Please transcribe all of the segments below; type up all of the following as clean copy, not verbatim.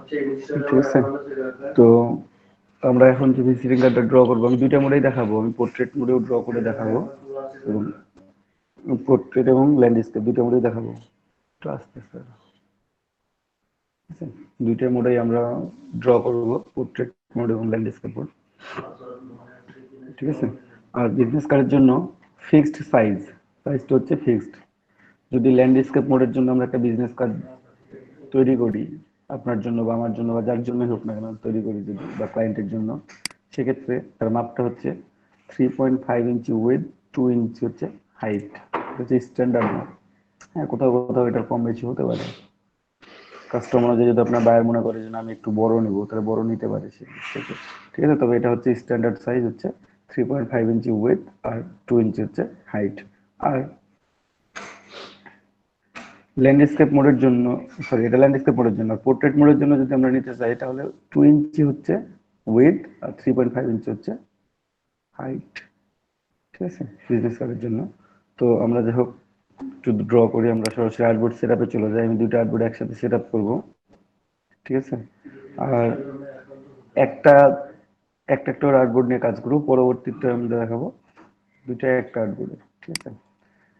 ঠিক আছে। তো আমরা এখন যে ভিজিটিং কার্ডটা ড্র করবো, আমি দুইটা মোডেই দেখাবো, আমি পোর্ট্রেট মোডেও ড্র করে দেখাবো এবং পোর্ট্রেট এবং ল্যান্ডস্কেপ দুইটা মোডেই দেখাবো। একটু আস্তে স্যার, দুইটা মোডেই আমরা ড্র করবো, পোর্ট্রেট মোড এবং ল্যান্ডস্কেপ মোড। ঠিক আছে। আর বিজনেস কার্ডের জন্য ফিক্সড সাইজটা হচ্ছে ফিক্সড। যদি ল্যান্ডস্কেপ মোডের জন্য আমরা একটা বিজনেস কার্ড তৈরি করি, আপনার জন্য বা আমার জন্য বা যার জন্যই হোক না কেন তৈরি করি যদি, বা ক্লায়েন্টের জন্য, সেক্ষেত্রে তার মাপটা হচ্ছে 3.5 ইঞ্চি উইথ, 2 ইঞ্চি হচ্ছে হাইট। হচ্ছে স্ট্যান্ডার্ড মাপ। হ্যাঁ, কোথাও কোথাও এটার কম বেশি হতে পারে। কাস্টমার অনুযায়ী যদি আপনার বায়ার মনে করে যে আমি একটু বড় নিব, তাহলে বড় নিতে পারে সে। ঠিক আছে। তবে এটা হচ্ছে স্ট্যান্ডার্ড সাইজ হচ্ছে 3.5 ইঞ্চি উইথ আর 2 ইঞ্চি হচ্ছে হাইট। আর ল্যান্ডস্কেপ মোডের জন্য, সরি এটা ল্যান্ডস্কেপ মোডের জন্য, পোর্ট্রেট মোডের জন্য যদি আমরা নিতে চাই তাহলে 2 ইঞ্চি হচ্ছে উইথ আর 3.5 ইঞ্চি হচ্ছে হাইট। ঠিক আছে, বিজনেস কার্ডের জন্য। তো আমরা যাই হোক একটু ড্র করি, আমরা সরাসরি আর্টবোর্ড সেট আপে চলে যাই। আমি দুইটা আর্টবোর্ড একসাথে সেট আপ করবো। ঠিক আছে। আর একটা একটা একটা আর্টবোর্ড নিয়ে কাজ করবো, পরবর্তীতে আমরা দেখাবো দুইটা একটা আর্টবোর্ডে। ঠিক আছে।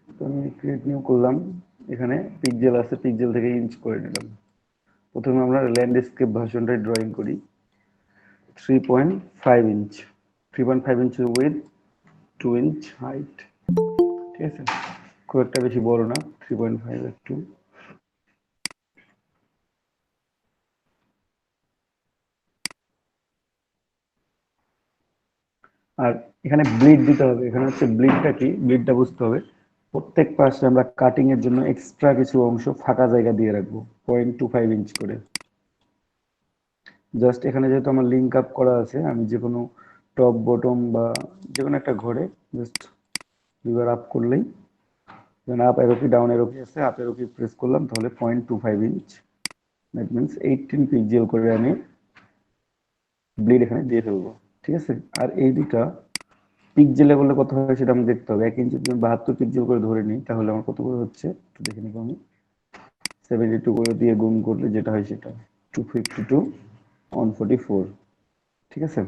তো আমি ক্রিয়েট নিউ করলাম, এখানে পিক্সেল আছে, পিক্সেল থেকে ইঞ্চ করে নিলাম। প্রথমে আমরা ল্যান্ডস্কেপ ভার্সনটাই ড্রয়িং করি। 3.5 inch, 3.5 inch with, 2 inch height. ঠিক আছে, খুব একটা বেশি বড় না, 3.5 একটু। আর এখানে ব্লিড দিতে হবে। এখানে হচ্ছে ব্লিডটা কি, ব্লিডটা বুঝতে হবে। প্রত্যেক পাশে আমরা কাটিং এর জন্য এক্সট্রা কিছু অংশ ফাঁকা জায়গা দিয়ে রাখবো, 0.25 ইঞ্চ করে। জাস্ট এখানে যেহেতু আমার লিঙ্ক আপ করা আছে, আমি যে কোনো টপ বটম বা যে কোনো একটা ঘরে জাস্ট দুবার আপ করলেই, যেন আপ এরো কি ডাউন এরো কি আছে, আপ এরো কি প্রেস করলাম তাহলে 0.25 ইঞ্চ, দ্যাট মিনস 18 পিক্সেল করে আমি ব্লিড এখানে দিয়ে ফেলবো। ঠিক আছে। আর এই দুটা পিক্সেলে বললে কত হয় সেটা আমি দেখতে হবে। 1 ইঞ্চি যদি 72 পিক্সেল করে ধরে নিই তাহলে আমার কত করে হচ্ছে একটু দেখে নিব আমি। 72 করে দিয়ে গুণ করলে যেটা হয় সেটা 252 144। ঠিক আছে।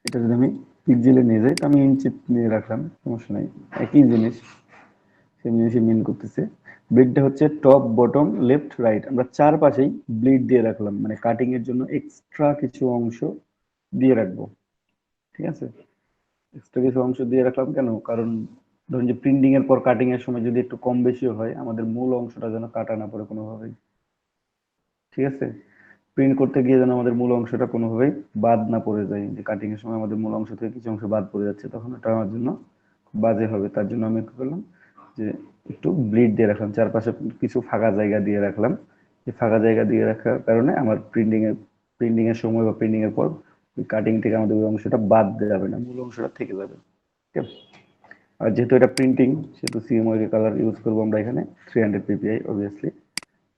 এটা যদি আমি পিক্সেলে নিয়ে যাই, তো আমি ইঞ্চি নিয়ে রাখলাম, সমস্যা নাই, একই জিনিস, সেম জিনিসই মিন করতেছে। ব্লিডটা হচ্ছে টপ বটম লেফট রাইট, আমরা চারপাশেই ব্লিড দিয়ে রাখলাম, মানে কাটিং এর জন্য এক্সট্রা কিছু অংশ দিয়ে রাখবো। ঠিক আছে। এক্সট্রা কিছু অংশ দিয়ে রাখলাম কেন, কারণ ধরুন যে প্রিন্টিং এর পর কাটিং এর সময় যদি একটু কম বেশিও হয়, আমাদের মূল অংশটা যেন কাটা না পড়ে কোনোভাবেই। ঠিক আছে। প্রিন্ট করতে গিয়ে যেন আমাদের মূল অংশটা কোনোভাবেই বাদ না পড়ে যায়, যে কাটিং এর সময় আমাদের মূল অংশ থেকে কিছু অংশ বাদ পড়ে যাচ্ছে, তখন এটা আমার জন্য খুব বাজে হবে। তার জন্য আমি কি করলাম, যে একটু ব্লিড দিয়ে রাখলাম, চারপাশে কিছু ফাঁকা জায়গা দিয়ে রাখলাম। এই ফাঁকা জায়গা দিয়ে রাখার কারণে আমার প্রিন্টিং এর সময় বা প্রিন্টিং এর পর ওই কাটিং থেকে আমাদের ওই অংশটা বাদ যাবে না, মূল অংশটা থেকে যাবে। ঠিক আছে। আর যেহেতু এটা প্রিন্টিং, সেহেতু সিএমওয়াই কালার ইউজ করবো আমরা এখানে 300 পিপিআই অবভিয়াসলি।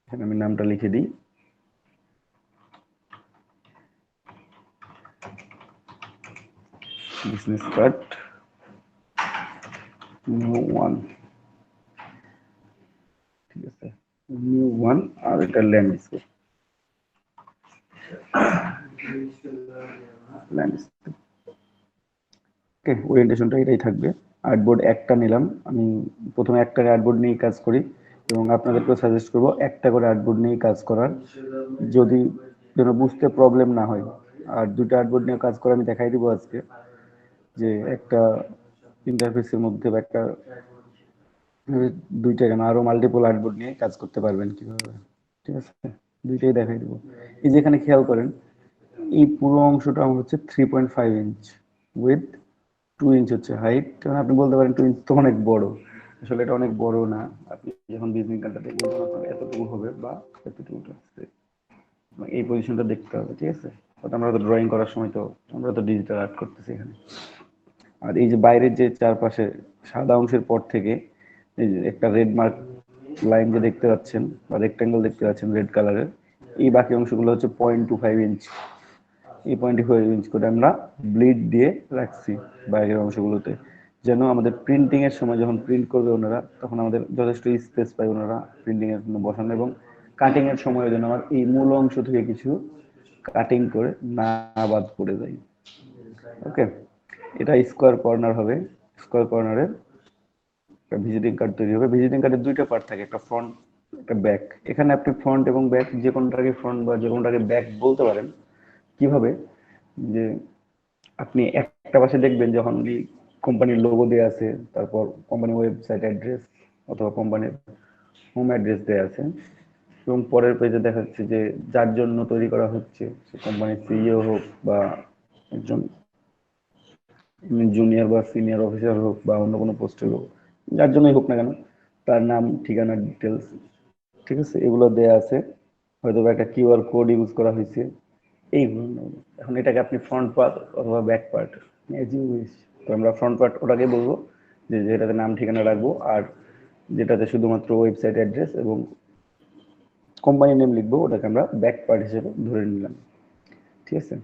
এখানে আমি নামটা লিখে দিই, বিজনেস কার্ড নিউ ওয়ান। ঠিক আছে, নিউ ওয়ান। আর এটা ল্যান্ডস্কেপ, ল্যান্ডস্কেপ। ওকে, ওরিয়েন্টেশনটা এটাই থাকবে। আর্টবোর্ড একটা নিলাম আমি, প্রথমে একটা আর্টবোর্ড নিয়ে কাজ করি এবং আপনাদেরকেও সাজেস্ট করবো একটা করে আর্টবোর্ড নিয়ে কাজ করার, যদি যেন বুঝতে প্রবলেম না হয়। আর দুটো আর্টবোর্ড নিয়ে কাজ করে আমি দেখাই দিব আজকে, যে একটা ইন্টারফেসের মধ্যে বা একটা দুইটা কেন আরো মাল্টিপল আর্টবোর্ড নিয়ে কাজ করতে পারবেন কিভাবে। ঠিক আছে, দুইটাই দেখাই দিব। এই যে এখানে খেয়াল করেন, এই পুরো অংশটা আমার হচ্ছে 3.5 ইঞ্চ উইথ, 2 ইঞ্চ হচ্ছে হাইট। কারণ আপনি বলতে পারেন 2 ইঞ্চ তো অনেক বড়, আসলে এটা অনেক বড় না। আপনি যখন বিজনেস কার্ডটা দেখবেন তখন আপনার এতটুকু হবে বা এতটুকু আছে, এই পজিশনটা দেখতে হবে। ঠিক আছে। আমরা তো ড্রয়িং করার সময় তো আমরা তো ডিজিটাল আর্ট করতেছি এখানে। আর এই যে বাইরের যে চারপাশে সাদা অংশের পর থেকে এই যে একটা রেড মার্ক লাইন যে দেখতে পাচ্ছেন বা রেক্টাঙ্গেল দেখতে পাচ্ছেন রেড কালারের, এই বাকি অংশগুলো হচ্ছে 0.25 ইঞ্চ। এই 0.25 ইঞ্চ করে আমরা ব্লিড দিয়ে রাখছি বাইরের অংশগুলোতে, যেন আমাদের প্রিন্টিং এর সময় যখন প্রিন্ট করবে ওনারা, তখন আমাদের যথেষ্ট স্পেস পায় ওনারা প্রিন্টিং এর জন্য বসানো, এবং কাটিং এর সময় যেন আমার এই মূল অংশ থেকে কিছু কাটিং করে না বাদ পড়ে যায়। ওকে, এটা স্কোয়ার কর্নার হবে। স্কোয়ার কর্নারের একটা ভিজিটিং কার্ড তৈরি হবে। ভিজিটিং কার্ডের দুইটা পার্ট থাকে, একটা ফ্রন্ট একটা ব্যাক। এখানে আপনি ফ্রন্ট এবং ব্যাক যে কোনটাকে ফ্রন্ট বা যে কোনটাকে ব্যাক বলতে পারেন। কিভাবে, যে আপনি একটা পাশে দেখবেন যখন কোম্পানির লোগো দেওয়া আছে, তারপর কোম্পানির ওয়েবসাইট অ্যাড্রেস অথবা কোম্পানির হোম অ্যাড্রেস দেওয়া আছে, এবং পরের পেজে দেখা যাচ্ছে যে যার জন্য তৈরি করা হচ্ছে, সে কোম্পানির সিইও হোক বা একজন জুনিয়র বা সিনিয়র অফিসার হোক বা অন্য কোনো পোস্টে হোক, যার জন্যই হোক না কেন, তার নাম, ঠিকানা, ডিটেলস, ঠিক আছে, এগুলো দেয়া আছে। হয়তো একটা কিউআর কোড ইউজ করা হয়েছে, এইগুলো। এখন এটাকে আপনি ফ্রন্ট পার্ট অথবা back part, as you wish. তো আমরা ফ্রন্ট পার্ট ওটাকে বলবো, যে যেটাতে নাম ঠিকানা রাখবো, আর যেটাতে শুধুমাত্র ওয়েবসাইট অ্যাড্রেস এবং কোম্পানি নেম লিখবো, ওটাকে আমরা ব্যাক পার্ট হিসেবে ধরে নিলাম। ঠিক আছে,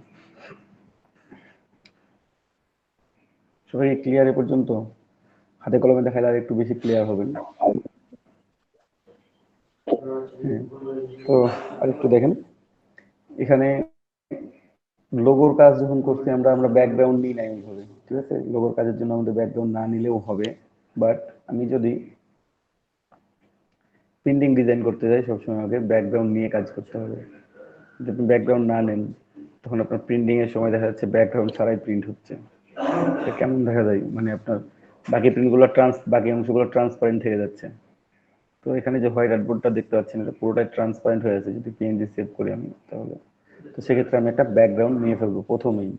সবাই ক্লিয়ার এ পর্যন্ত? হাতে কলমে দেখালে আর একটু বেশি ক্লিয়ার হবেন। তো আর একটু দেখেন, এখানে লোগোর কাজ যখন করছি আমরা আমরা ব্যাকগ্রাউন্ড নিই নাই ওইভাবে। ঠিক আছে, লোগোর কাজের জন্য আমাদের ব্যাকগ্রাউন্ড না নিলেও হবে। বাট আমি যদি প্রিন্টিং ডিজাইন করতে যাই, সবসময় আমাকে ব্যাকগ্রাউন্ড নিয়ে কাজ করতে হবে। যদি আপনি ব্যাকগ্রাউন্ড না নেন, তখন আপনার প্রিন্টিং এর সময় দেখা যাচ্ছে ব্যাকগ্রাউন্ড ছাড়াই প্রিন্ট হচ্ছে। এটা কেমন দেখা যায়, মানে আপনার বাকি প্রিন্টগুলো বাকি অংশগুলো ট্রান্সপারেন্ট থেকে যাচ্ছে। তো এখানে যে হোয়াইট আর্টবোর্ডটা দেখতে পাচ্ছেন, এটা পুরোটাই ট্রান্সপারেন্ট হয়ে আছে। যদি পিএনজি সেভ করি আমি, তাহলে তো সেক্ষেত্রে আমি একটা ব্যাকগ্রাউন্ড নিয়ে ফেলবো প্রথমেই।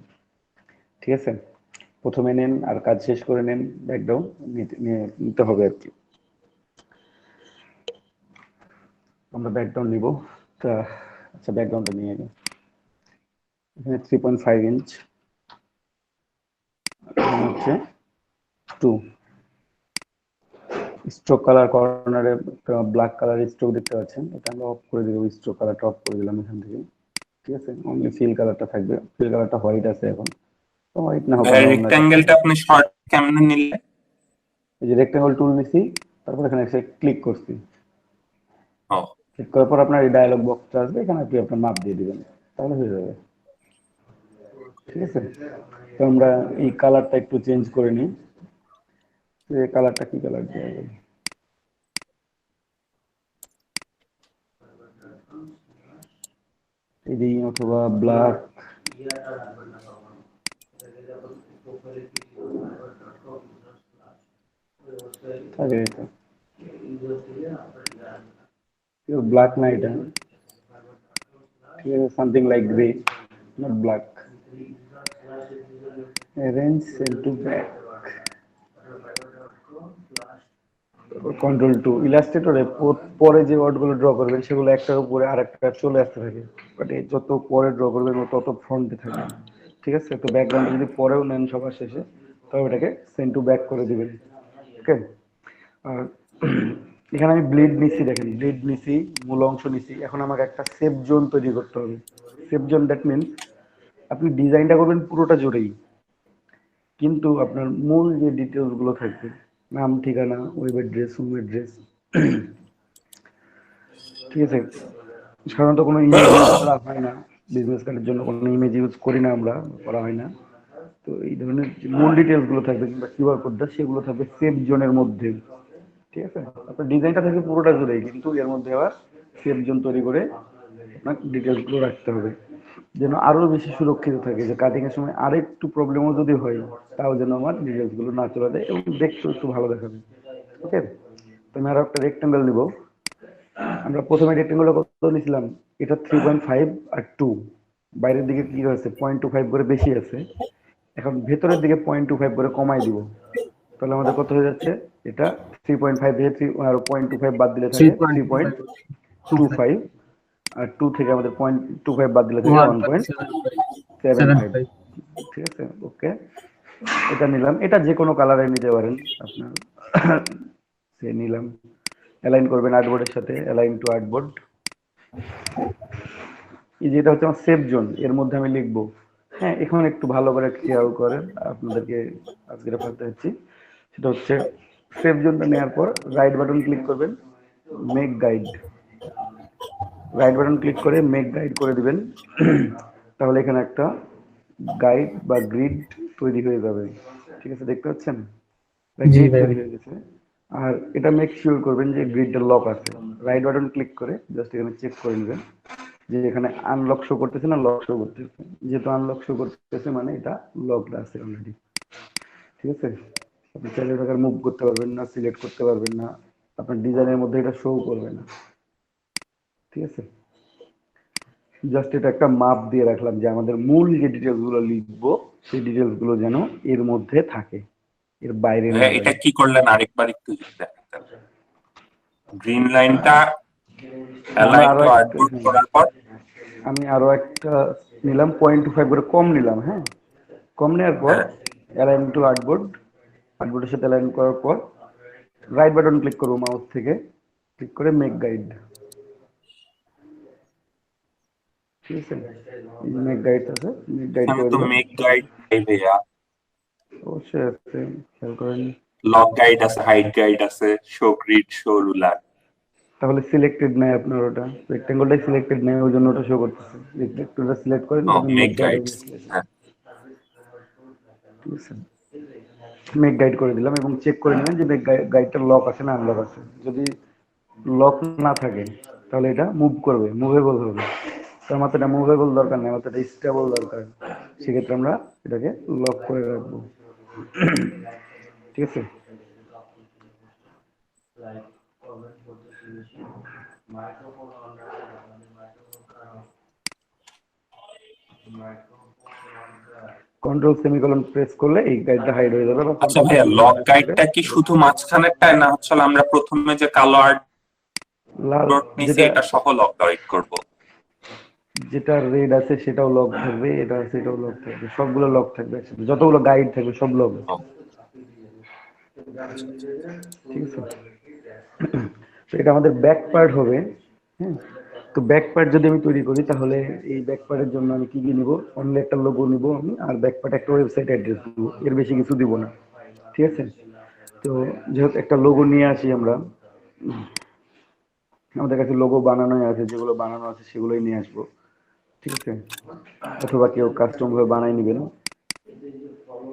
ঠিক আছে, প্রথমে নেন আর কাজ শেষ করে নেন, ব্যাকগ্রাউন্ড নিতে হবে আর কি। আমরা ব্যাকগ্রাউন্ড নিব। তা আচ্ছা, ব্যাকগ্রাউন্ডটা নিয়ে নিই। এখানে 3.5 ইঞ্চ, হচ্ছে 2 স্ট্রোক কালার। কর্নারে ব্ল্যাক কালার স্ট্রোক দেখতে পাচ্ছেন, এটা আমরা অফ করে দিব। স্ট্রোক কালারটা অফ করে দিলাম এখান থেকে। ঠিক আছে, অনলি ফিল কালারটা থাকবে। ফিল কালারটা হোয়াইট আছে এখন, তো হোয়াইট না হোক, রেক্ট্যাঙ্গেলটা আপনি শর্ট কেমনে নিলে? এই যে রেক্ট্যাঙ্গেল টুল নিছি, তারপর এখানে এসে ক্লিক করছি। ও, ক্লিক করার পর আপনার এই ডায়লগ বক্সটা আসবে, এখানে আপনি আপনার মাপ দিয়ে দিবেন, তাহলে হয়ে যাবে। ঠিক আছে, তো আমরা এই কালারটা একটু চেঞ্জ করে নিই। এই কালারটা কি কালার দেওয়া যাবে? এই অথবা ব্ল্যাক, ব্ল্যাক না এটা, ঠিক আছে, something like grey, not black. arrange cell to back, control to. ইলাস্ট্রেটরে পরে যে ওয়ার্ডগুলো ড্র করবেন, সেগুলো একটার উপরে আরেকটা চলে আসতে থাকে, বাট যত পরে ড্র করবেন তত ফ্রন্টে থাকে। ঠিক আছে, তো ব্যাকগ্রাউন্ড যদি পরেও নেন সবার শেষে, তবে এটাকে সেন্ড টু ব্যাক করে দিবেন। ওকে, আর এখানে আমি ব্লিড নিচ্ছি, দেখেন ব্লিড নিচ্ছি, মূল অংশ নিচ্ছি। এখন আমাকে একটা সেফ জোন তৈরি করতে হবে। সেফ জোন, দ্যাট মিনস আপনি ডিজাইনটা করবেন পুরোটা জুড়েই, কিন্তু আপনার মূল যে ডিটেলস গুলো থাকবে, নাম, ঠিকানা, ওয়েব অ্যাড্রেস, হোম অ্যাড্রেস, ঠিক আছে, সাধারণত কোনো ইমেজ ইউজ করা হয় না। বিজনেস কার্ডের জন্য কোনো ইমেজ ইউজ করি না আমরা, করা হয় না। তো এই ধরনের মূল ডিটেলস গুলো থাকবে, কিংবা কিউআর কোডটা, সেগুলো থাকবে সেফ জোনের মধ্যে। ঠিক আছে, আপনার ডিজাইনটা থাকবে পুরোটা জুড়েই, কিন্তু এর মধ্যে আবার সেফ জোন তৈরি করে আপনার ডিটেলস গুলো রাখতে হবে, যেন আরো বেশি সুরক্ষিত থাকে। যে কাটিং এর সময় আরেকটু প্রবলেমও যদি হয়, তাও যেন আমার ডিটেলস গুলো না চলে যায় এবং দেখতে একটু ভালো দেখাবে। ওকে, তো আমি আরো একটা রেক্টেঙ্গেল নিব। আমরা প্রথমে রেক্টেঙ্গেলটা কত নিয়েছিলাম? এটা 3.5 আর 2। বাইরের দিকে কি হয়েছে, 0.25 করে বেশি আছে। এখন ভেতরের দিকে 0.25 করে কমাই দিব, তাহলে আমাদের কত হয়ে যাচ্ছে? এটা 3.5 থেকে 3 আর 0.25 বাদ দিলে থাকে 3.25, আর 2 থেকে আমাদের 0.25 বাদ দিলে থাকে 1.75। ঠিক আছে, ওকে, এটা নিলাম। এটা যে কোনো কালারে নিতে পারেন আপনার। সে নিলাম, অ্যালাইন করবেন আর্টবোর্ডের সাথে, অ্যালাইন টু আর্টবোর্ড। এই যেটা হচ্ছে আমার সেফ জোন, এর মধ্যে আমি লিখবো। হ্যাঁ, এখন একটু ভালো করে খেয়াল করেন, আপনাদেরকে আজকে রেফারতে হচ্ছি। সেটা হচ্ছে সেফ জোনটা নেওয়ার পর রাইট বাটন ক্লিক করবেন, make guide. Right button click করে মেক গাইড করে দিবেন। তাহলে এখানে একটা গাইড বা গ্রিড তৈরি হয়ে যাবে। ঠিক আছে, দেখতে পাচ্ছেন জি গ্রিড ভাইয়া। তৈরি হয়ে গেছে। আর এটা মেক শিওর করবেন যে গ্রিডটা লক আছে। রাইট বাটন ক্লিক করে জাস্ট এখানে চেক করে নেবেন যে এখানে আনলক শো করতেছে না লক শো করতেছে। যেহেতু আনলক শো করতেছে মানে এটা লকড আছে অলরেডি। ঠিক আছে, আপনি চাইলে এটাকে মুভ করতে পারবেন না, সিলেক্ট করতে পারবেন না, আপনার ডিজাইনের মধ্যে এটা শো করবে না। ঠিক আছে, জাস্ট এটা একটা মাপ দিয়ে রাখলাম যে আমাদের মূল যে ডিটেলস গুলো লিখবো সেই ডিটেলস গুলো যেন এর মধ্যে থাকে, এর বাইরে না ভাইয়া, এটা যায়। কি করলেন আরেকবার একটু যদি দেখেন। গ্রিন লাইনটা আমরা অ্যালাইন আরো টু একটা আর্টবোর্ড করার পর আমি আরো একটা নিলাম 0.25 করে কম নিলাম। হ্যাঁ, কম নেওয়ার পর হ্যাঁ, অ্যালাইন টু আর্টবোর্ড, আর্টবোর্ডের সাথে অ্যালাইন করার পর রাইট বাটন ক্লিক করবো মাউস থেকে, ক্লিক করে মেক গাইড। ঠিক আছে, মেক গাইড আছে, মেক গাইড এখানে করে তো দিলাম। মেক গাইড নেই ভাইয়া, অবশ্যই আছে, খেয়াল করেন। লক গাইড আছে, হাইট গাইড আছে, শো গ্রিড, শো রুলার। তাহলে সিলেক্টেড নাই আপনার, ওটা রেক্টেঙ্গলটাই সিলেক্টেড নাই, ওই জন্য ওটা শো করতেছে। রেক্টেঙ্গলটা সিলেক্ট করেন ও, তখন মেক মেক গাইড গাইডস। হ্যাঁ, ঠিক আছে, মেক গাইড করে দিলাম এবং চেক করে নেবেন যে মেক গাইডটা লক আছে না আনলক আছে। যদি লক না থাকে তাহলে এটা মুভ করবে, মুভেবল হবে। তো আমার তো এটা মুভেবল দরকার নেই, আমার তো এটা স্টেবল দরকার। সেক্ষেত্রে আমরা এটাকে লক করে রাখবো। ঠিক আছে, কন্ট্রোল সেমিকোলন প্রেস করলে এই গাইডটা হাইড হয়ে যাবে। বা আচ্ছা কন্ট্রোল ভাইয়া, সেমিকোলন লক প্রেস করে গাইডটা কি শুধু মাঝখানেরটায়, না হচ্ছে আমরা প্রথমে যে কালো আর্ট লাল নিছি যেটা এটা সহ লক গাইড করব? যেটা রেড আছে সেটাও লক থাকবে, এটা আছে এটাও লক থাকবে, সবগুলো লক থাকবে একসাথে, যতগুলো গাইড থাকবে সব লক। ও, আচ্ছা, আচ্ছা। ঠিক আছে, তো এটা আমাদের ব্যাক পার্ট হবে। হ্যাঁ, তো ব্যাক পার্ট যদি আমি তৈরি করি তাহলে এই ব্যাক পার্টের জন্য আমি কি কি নিব? অনলি একটা লোগো নিব আমি, আর ব্যাক পার্ট একটা ওয়েবসাইট অ্যাড্রেস দিব, এর বেশি কিছু দিব না। ঠিক আছে, তো যেহেতু একটা লোগো নিয়ে আসি আমরা, আমাদের কাছে লোগো বানানোই আছে, যেগুলো বানানো আছে সেগুলোই নিয়ে আসবো। ঠিক আছে, অথবা কেউ কাস্টম ভাবে বানাই নেবেন।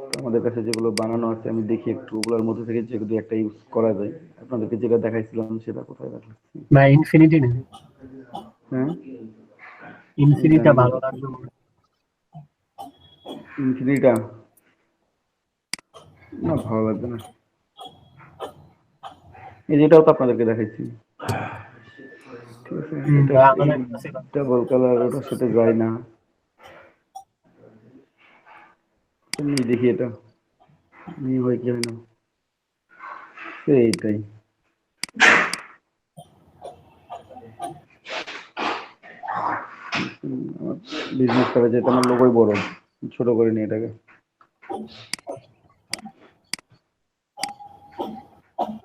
তো আমাদের কাছে যেগুলো বানানো আছে আমি দেখি একটু ওগুলোর মধ্যে থেকে যে যদি একটা ইউজ করা যায়। আপনাদেরকে যেটা দেখাইছিলাম সেটা কোথায় রাখলাম? বা ইনফিনিটি নেই, হ্যাঁ, ইনফিনিটা ভালো লাগবে। ইনফিনিটা না, ভালো লাগবে না। এই যেটাও তো আপনাদেরকে দেখাইছি। ঠিক আছে, এটা আমাদের কাছে ডাবল কালার ওটার সাথে যায় না। এমনি দেখি এটা নিয়ে হয় কি হয় না, এইটাই। আমার বিজনেস করা যেতে আমার লোগোই বড়, ছোট করে নিয়ে এটাকে।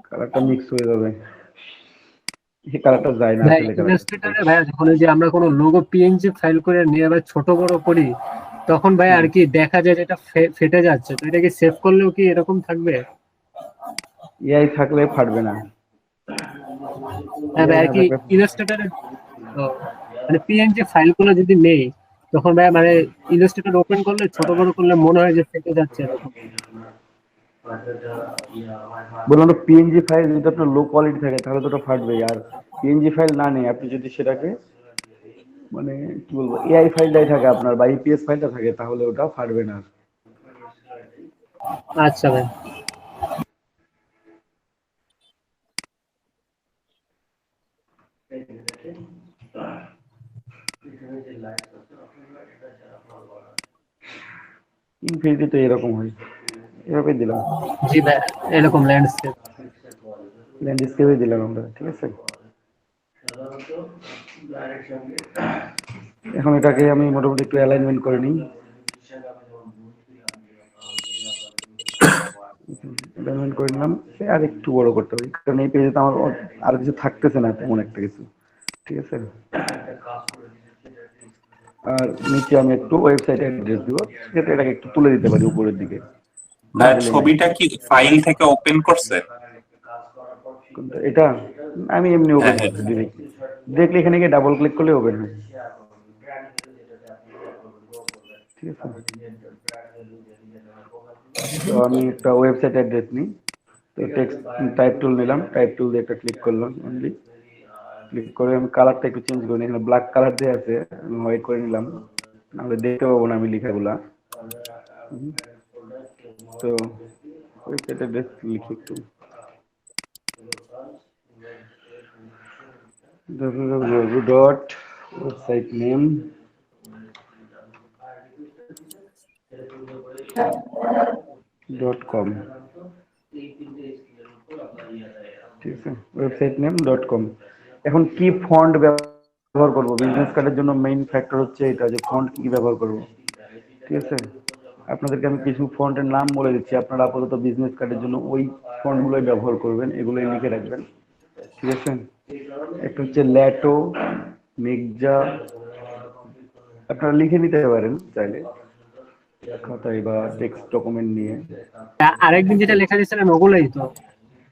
কালারটা মিক্স হয়ে যাবে, এই কালারটা যায় না ভাই আসলে। ইলাস্ট্রেটরে ভাই যখন ওই যে আমরা কোনো লোগো পিএনজি ফাইল করে নিয়ে আবার ছোট বড় করি, তখন ভাই আর কি দেখা যায় যেটা ফেটে যাচ্ছে, তো এটা কি সেভ করলেও কি এরকম থাকবে? এআই থাকলে ফাটবে না। হ্যাঁ ভাই, আর কি ইলাস্ট্রেটরে মানে পিএনজি ফাইলগুলো যদি নেই তখন ভাই মানে ইলাস্ট্রেটর ওপেন করলে ছোট বড় করলে মনে হয় যে ফেটে যাচ্ছে এরকম। বললাম তো পিএনজি ফাইল যদি আপনার লো কোয়ালিটি থাকে তাহলে তো ওটা ফাটবে। আর পিএনজি ফাইল না নেই, আপনি যদি সেটাকে মানে কি বলবো এআই ফাইলটাই থাকে আপনার বা ইপিএস ফাইলটা থাকে তাহলে ওটা ফাটবে না। আচ্ছা ভাই। ইনফিনিটি তো এরকম হয়, এভাবে দিলাম, জি ভাই, এরকম ল্যান্ডস্কেপ। ল্যান্ডস্কেপে দিলাম আমরা। ঠিক আছে, এখন এটাকে আমি মোটামুটি একটু অ্যালাইনমেন্ট করে নিই। অ্যালাইনমেন্ট করে নিলাম, আর একটু বড় করতে হবে কারণ এই পেজে তো আমার আর কিছু থাকতেছে না তেমন একটা কিছু। ঠিক আছে, আর নিচে আমি একটু ওয়েবসাইট অ্যাড্রেস দিব, যাতে এটাকে একটু তুলে দিতে পারি উপরের দিকে। ছবিটা কি ফাইল থেকে ওপেন করছে? এটা আমি এমনি হ্যাঁ, ওপেন হ্যাঁ। করছি ডিরেক্ট। দেখলে এখানে গিয়ে ডাবল ক্লিক করলে ওপেন হয়। ঠিক আছে, তো আমি একটা ওয়েবসাইট অ্যাড্রেস নিই, তো টেক্সট টাইপ টুল নিলাম, টাইপ টুল দিয়ে একটা ক্লিক করলাম, অনলি ক্লিক করে আমি কালারটা একটু চেঞ্জ করে নিই, এখানে ব্ল্যাক কালার দিয়ে আছে, আমি হোয়াইট করে নিলাম, নাহলে দেখতে পাবো না আমি লেখাগুলা। তো ওয়েবসাইট অ্যাড্রেস লিখি একটু, www.websitename.com, ঠিক আছে, ওয়েবসাইট নেম .com। এখন কি ফন্ট ব্যবহার করব? বিজনেস কার্ডের জন্য মেইন ফ্যাক্টর হচ্ছে এটা, যে ফন্ট কি ব্যবহার করব। ঠিক আছে, আপনাদেরকে আমি কিছু ফন্টের নাম বলে দিচ্ছি, আপনারা আপাতত বিজনেস কার্ডের জন্য ওই ফন্টগুলোই ব্যবহার করবেন, এগুলোই লিখে রাখবেন। ঠিক আছে, একটা হচ্ছে ল্যাটো, মেগজা, আপনারা লিখে নিতে পারেন চাইলে খাতায় বা টেক্সট ডকুমেন্ট নিয়ে। আরেকদিন যেটা লেখা দিয়েছিলেন ওগুলাই তো?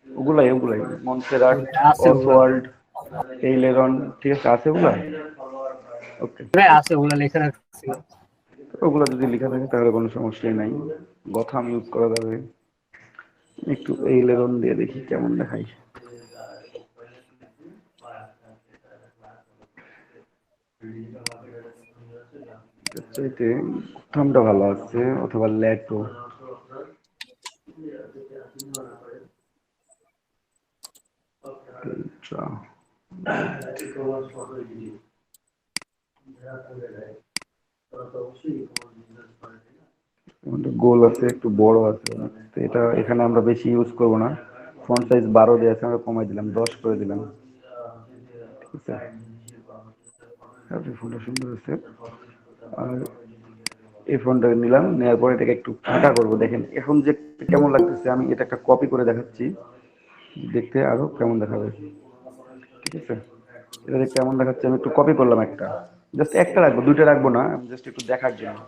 ওগুলাই মনসেরাট, আছে ওগুলা, অসওয়াল্ড, টেইলেরন, ঠিক আছে, আছে ওগুলা। ওকে, আছে ওগুলা লেখা রাখছি। ওগুলো যদি লেখা থাকে তাহলে কোনো সমস্যাই নাই, গথাম ইউজ করা যাবে। একটু টেইলেরন দিয়ে দেখি কেমন দেখাই। চাইতে গথামটা ভালো আছে, অথবা ল্যাটো। গোল আছে, একটু বড় আছে, তো এটা এখানে আমরা বেশি ইউজ করব না। ফন্ট সাইজ 12 দিয়ে আছে, আমরা কমাই দিলাম, 10 করে দিলাম। ঠিক আছে, ফোনটা সুন্দর আছে। আর এই ফোনটা নিলাম, নেওয়ার পরে এটাকে একটু ফাঁকা করবো। দেখেন এখন যে কেমন লাগতেছে, আমি এটা একটা কপি করে দেখাচ্ছি, দেখতে আরো কেমন দেখাবে। ঠিক আছে, এটা দেখতে কেমন দেখাচ্ছে, আমি একটু কপি করলাম একটা, জাস্ট একটা রাখবো, দুইটা রাখবো না, আমি জাস্ট একটু দেখার জন্য।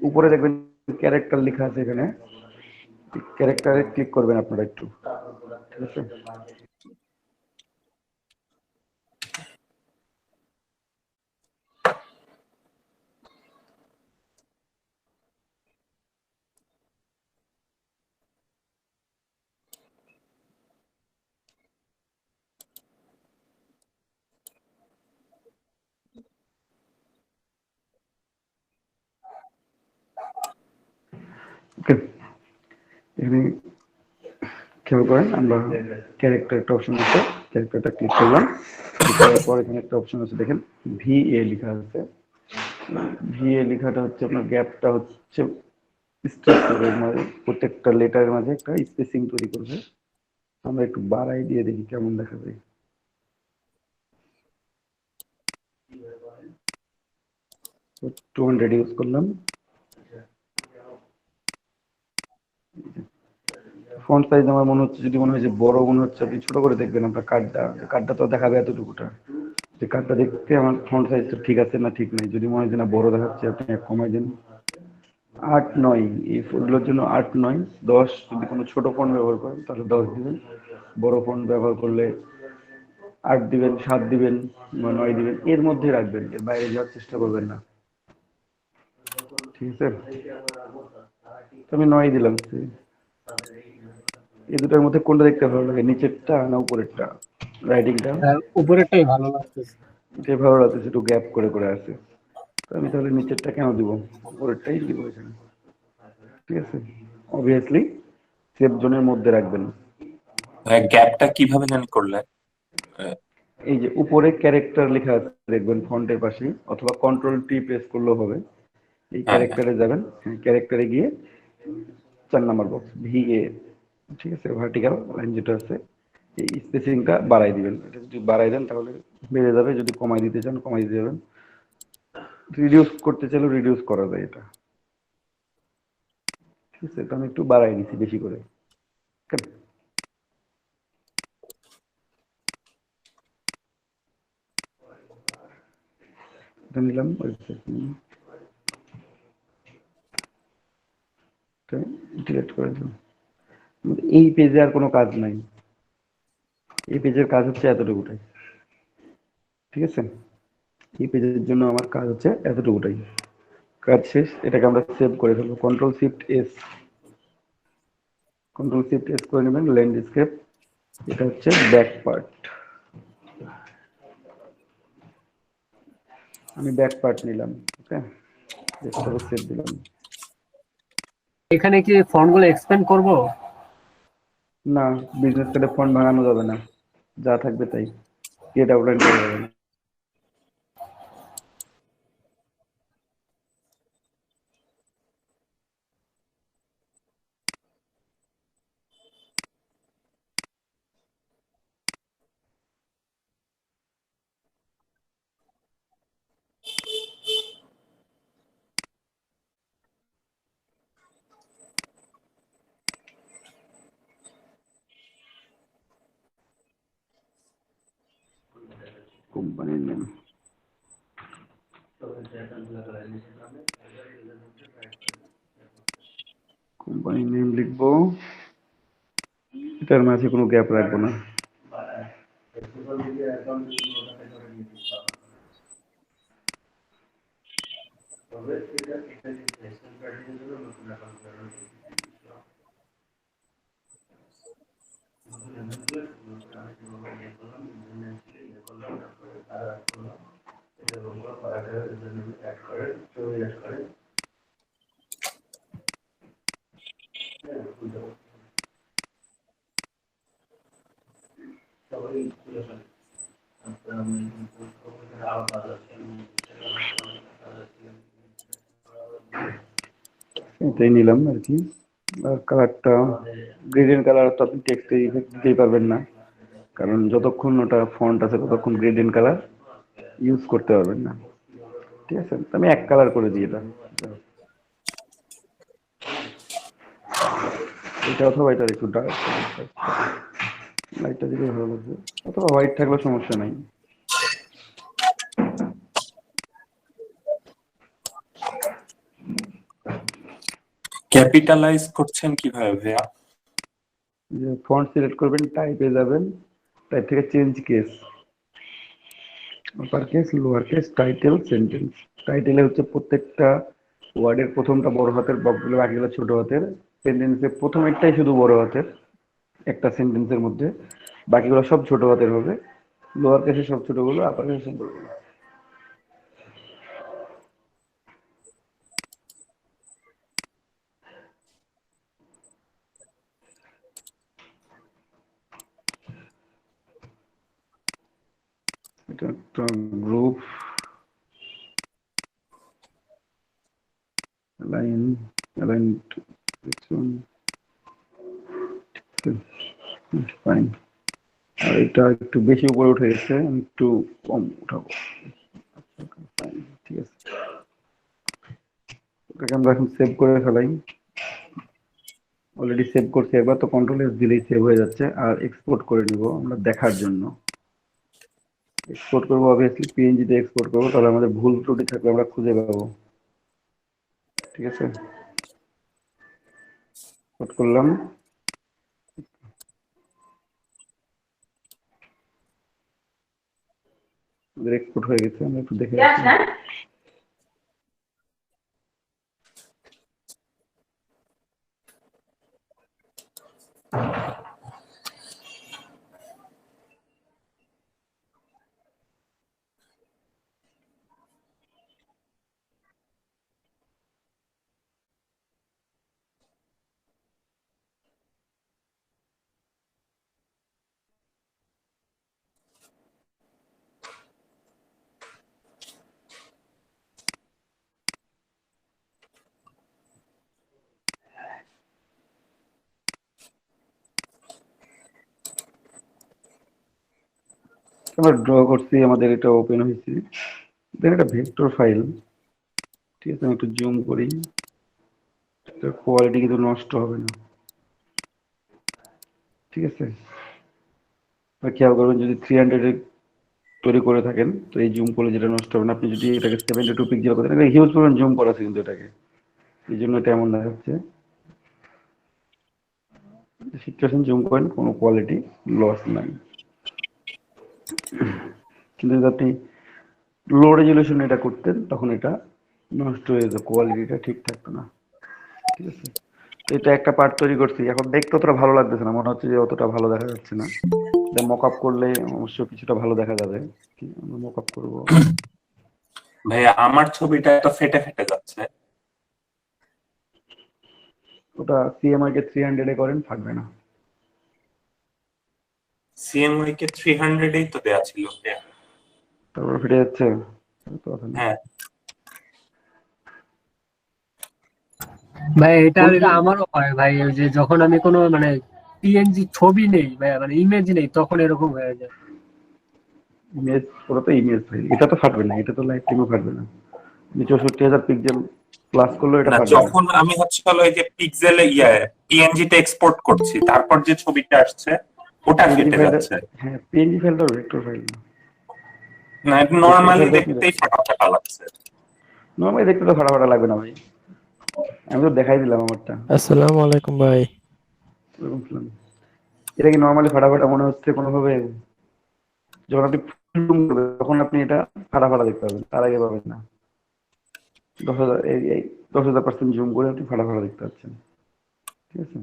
উপরে দেখবেন ক্যারেক্টার লেখা আছে, এখানে ক্যারেক্টারে ক্লিক করবেন আপনারা একটু। ঠিক আছে, ওকে, এখানে খেয়াল করেন, আমরা ক্যারেক্টার একটা অপশন আছে, ক্যারেক্টারটা ক্লিক করলাম, ক্লিক করার পর এখানে একটা অপশন আছে, দেখেন VA লেখা আছে। VA লেখাটা হচ্ছে আপনার গ্যাপটা হচ্ছে স্ট্রাকচারের মাঝে, প্রত্যেকটা লেটারের মাঝে একটা স্পেসিং তৈরি করবে। আমরা একটু বাড়াই দিয়ে দেখি কেমন দেখা যায়। 200 ইউজ করলাম। ফন্ট সাইজ আমার মনে হচ্ছে, যদি মনে হয় যে বড় মনে হচ্ছে, আপনি ছোট করে দেখবেন আপনার কার্ডটা তো দেখাবে এতটুকুটা, যে কার্ডটা দেখতে আমার ফন্ট সাইজ ঠিক আছে না ঠিক নাই। যদি মনে হয় যে না বড় দেখাচ্ছে, আপনি কমাই দেন। 8-9, এই ফন্টগুলোর জন্য 8-9, 10 যদি কোনো ছোট ফন্ট ব্যবহার করেন তাহলে 10 দিবেন, বড় ফন্ট ব্যবহার করলে 8 দিবেন, 7 দিবেন বা 9 দিবেন, এর মধ্যে রাখবেন, এর বাইরে যাওয়ার চেষ্টা করবেন না। ঠিক আছে, আমি 9 দিলাম। এই দুটার মধ্যে কোনটা দেখতে ভালো লাগে, নিচেরটা না উপরেরটা? রাইটিংটা উপরেরটাই ভালো লাগতেছে। যে ভালো লাগতেছে, একটু গ্যাপ করে করে আছে, তো আমি তাহলে নিচেরটা কেন দিব, উপরেরটাই দিব এখানে। ঠিক আছে, অবভিয়াসলি সেফ জোনের মধ্যে রাখবেন। গ্যাপটা কিভাবে জানি করলেন? এই যে উপরে ক্যারেক্টার লেখা আছে দেখবেন ফন্টের পাশে, অথবা Ctrl+T প্রেস করলেও হবে। এই হ্যাঁ, ক্যারেক্টারে যাবেন, ক্যারেক্টারে গিয়ে 4 নাম্বার বক্স VA, ঠিক আছে, ভার্টিক্যাল লাইন যেটা আছে, এই স্পেসিংটা বাড়াই দিবেন। এটা যদি বাড়াই দেন তাহলে বেড়ে যাবে, যদি কমাই দিতে চান কমাই দিতে যাবেন, রিডিউস করতে চাইলে রিডিউস করা যায় এটা। ঠিক আছে, তো আমি একটু বাড়াই দিচ্ছি বেশি করে। এটা নিলাম, ডিলিট করে দিলাম। এই পেজে আর কোনো কাজ নাই, এই পেজের কাজ হচ্ছে এতটুকুটাই। ঠিক আছে, এই পেজের জন্য আমার কাজ হচ্ছে এতটুকুটাই। কাজ শেষ, এটাকে আমরা সেভ করে ফেলবো। কন্ট্রোল শিফট এস করে নেবেন, ল্যান্ডস্কেপ। এটা হচ্ছে ব্যাক পার্ট, আমি ব্যাক পার্ট নিলাম। ওকে, সেভ দিলাম। এখানে কি ফন্টগুলো এক্সপ্যান্ড করব? না, বিজনেস কার্ডে ফন্ট বানানো যাবে না, যা থাকবে তাই, গেট আউটলাইন করা যাবে না। কোম্পানির নেম, কোম্পানির নেম লিখবো, এটার মাঝে কোনো গ্যাপ রাখবো না। এটাই নিলাম আর কি। আর কালারটা গ্রেডিয়েন্ট কালার, তো আপনি টেক্সটে ইফেক্ট দিতেই পারবেন না, কারণ যতক্ষণ ওটা ফন্ট আছে ততক্ষণ গ্রেডিয়েন্ট কালার ইউজ করতে পারবেন না। ঠিক আছে, আমি এক কালার করে দিই এটা, এটা অথবা এটা একটু ডার্ক, লাইটটা দিলে ভালো লাগবে, অথবা হোয়াইট থাকলে সমস্যা নাই। ক্যাপিটালাইজ করছেন কিভাবে ভাইয়া? যে ফন্ট সিলেক্ট করবেন, টাইপে যাবেন, টাইপ থেকে change case, upper case, lower case, title, sentence. টাইটেলে হচ্ছে প্রত্যেকটা ওয়ার্ডের প্রথমটা বড় হাতের, বাকিগুলো বাকিগুলো ছোট হাতের। সেন্টেন্সে প্রথমেরটাই শুধু বড় হাতের একটা সেন্টেন্সের মধ্যে, বাকিগুলো সব ছোট হাতের হবে। লোয়ার কেসে সব ছোটগুলো, আপার কেসে সব বড়গুলো। এটা একটা গ্রুপ, লাইন, লাইন, ফাইন। আর এটা একটু বেশি উপরে উঠে গেছে, আমি একটু কম উঠাবো। ঠিক আছে, ওটাকে আমরা এখন সেভ করে ফেলাই। অলরেডি সেভ করছি একবার, তো কন্ট্রোল এস দিলেই সেভ হয়ে যাচ্ছে। আর এক্সপোর্ট করে নিব আমরা দেখার জন্য। এক্সপোর্ট করবো অবভিয়াসলি পিএনজি তে এক্সপোর্ট করবো, তাহলে আমাদের ভুল ত্রুটি থাকলে আমরা খুঁজে পাবো। ঠিক আছে, এক্সপোর্ট করলাম, আমাদের এক্সপোর্ট হয়ে গেছে। আমরা একটু দেখে রাখি। আমরা ড্র করছি, আমাদের এটা ওপেন হয়েছে, দেন এটা ভেক্টর ফাইল। ঠিক আছে, আমি একটু জুম করি, কোয়ালিটি কিন্তু নষ্ট হবে না। ঠিক আছে, খেয়াল করবেন যদি 300 তৈরি করে থাকেন তো এই জুম করলে যেটা নষ্ট হবে না। আপনি যদি এটাকে 72 পিক্সেল করে থাকেন, হিউজ পরিমাণ জুম করা আছে কিন্তু এটাকে, এই জন্য এটা এমন দেখাচ্ছে। 60% জুম করেন, কোনো কোয়ালিটি লস নাই। কিন্তু যদি আপনি লো রেজলিউশন এটা করতেন তখন এটা নষ্ট হয়ে যেত, কোয়ালিটিটা ঠিক থাকতো না। ঠিক আছে, তো এটা একটা পার্ট তৈরি করছি, এখন দেখতে অতটা ভালো লাগতেছে না, মনে হচ্ছে যে অতটা ভালো দেখা যাচ্ছে না। এটা মক আপ করলে অবশ্য কিছুটা ভালো দেখা যাবে। কি আমরা মক আপ করবো? ভাইয়া আমার ছবিটা তো ফেটে ফেটে যাচ্ছে। ওটা সিএমআই কে 300 এ করেন, থাকবে না। সিএমওয়াই কে 300 এই তো দেয়া ছিল। তারপর ফিরে যাচ্ছে, তো কথা নেই। হ্যাঁ ভাই এটা কোন আমারও হয় ভাই, ওই যে যখন আমি কোনো মানে পিএনজি ছবি নেই ভাই, মানে ইমেজ নেই, তখন এরকম হয়ে যায়। ইমেজ, ওটা তো ইমেজ ফাইল, এটা তো ফাটবে না, এটা তো লাইভ টিমও ফাটবে না। 64,000 পিক্সেল প্লাস করলেও এটা না, ফাটবে না। যখন আমি হচ্ছে হলো এই যে পিক্সেলে পিএনজি তে এক্সপোর্ট করছি, তারপর যে ছবিটা আসছে ওটা পিএনজি ফেটে ফাইলটা, যাচ্ছে। হ্যাঁ পিএনজি ফাইলটা ভেক্টর ফাইল না। না, ভেক্টর নর্মালি ফাইলটা আপনি দেখতেই ফাটা ফাটা লাগছে। নর্মালি দেখতে তো ফাটা ফাটা লাগবে না ভাই, আমি তো দেখাই দিলাম আমারটা। আসসালামু আলাইকুম ভাই। ওরকম film। এটা কি নর্মালি ফাটা ফাটা মনে হচ্ছে কোনোভাবে? যখন আপনি জুম করবেন তখন আপনি এটা ফাটা ফাটা দেখতে পাবেন, তার আগে পাবেন না। 10,000 এই 10,000% জুম করে আপনি ফাটা ফাটা দেখতে পাচ্ছেন। ঠিক আছে,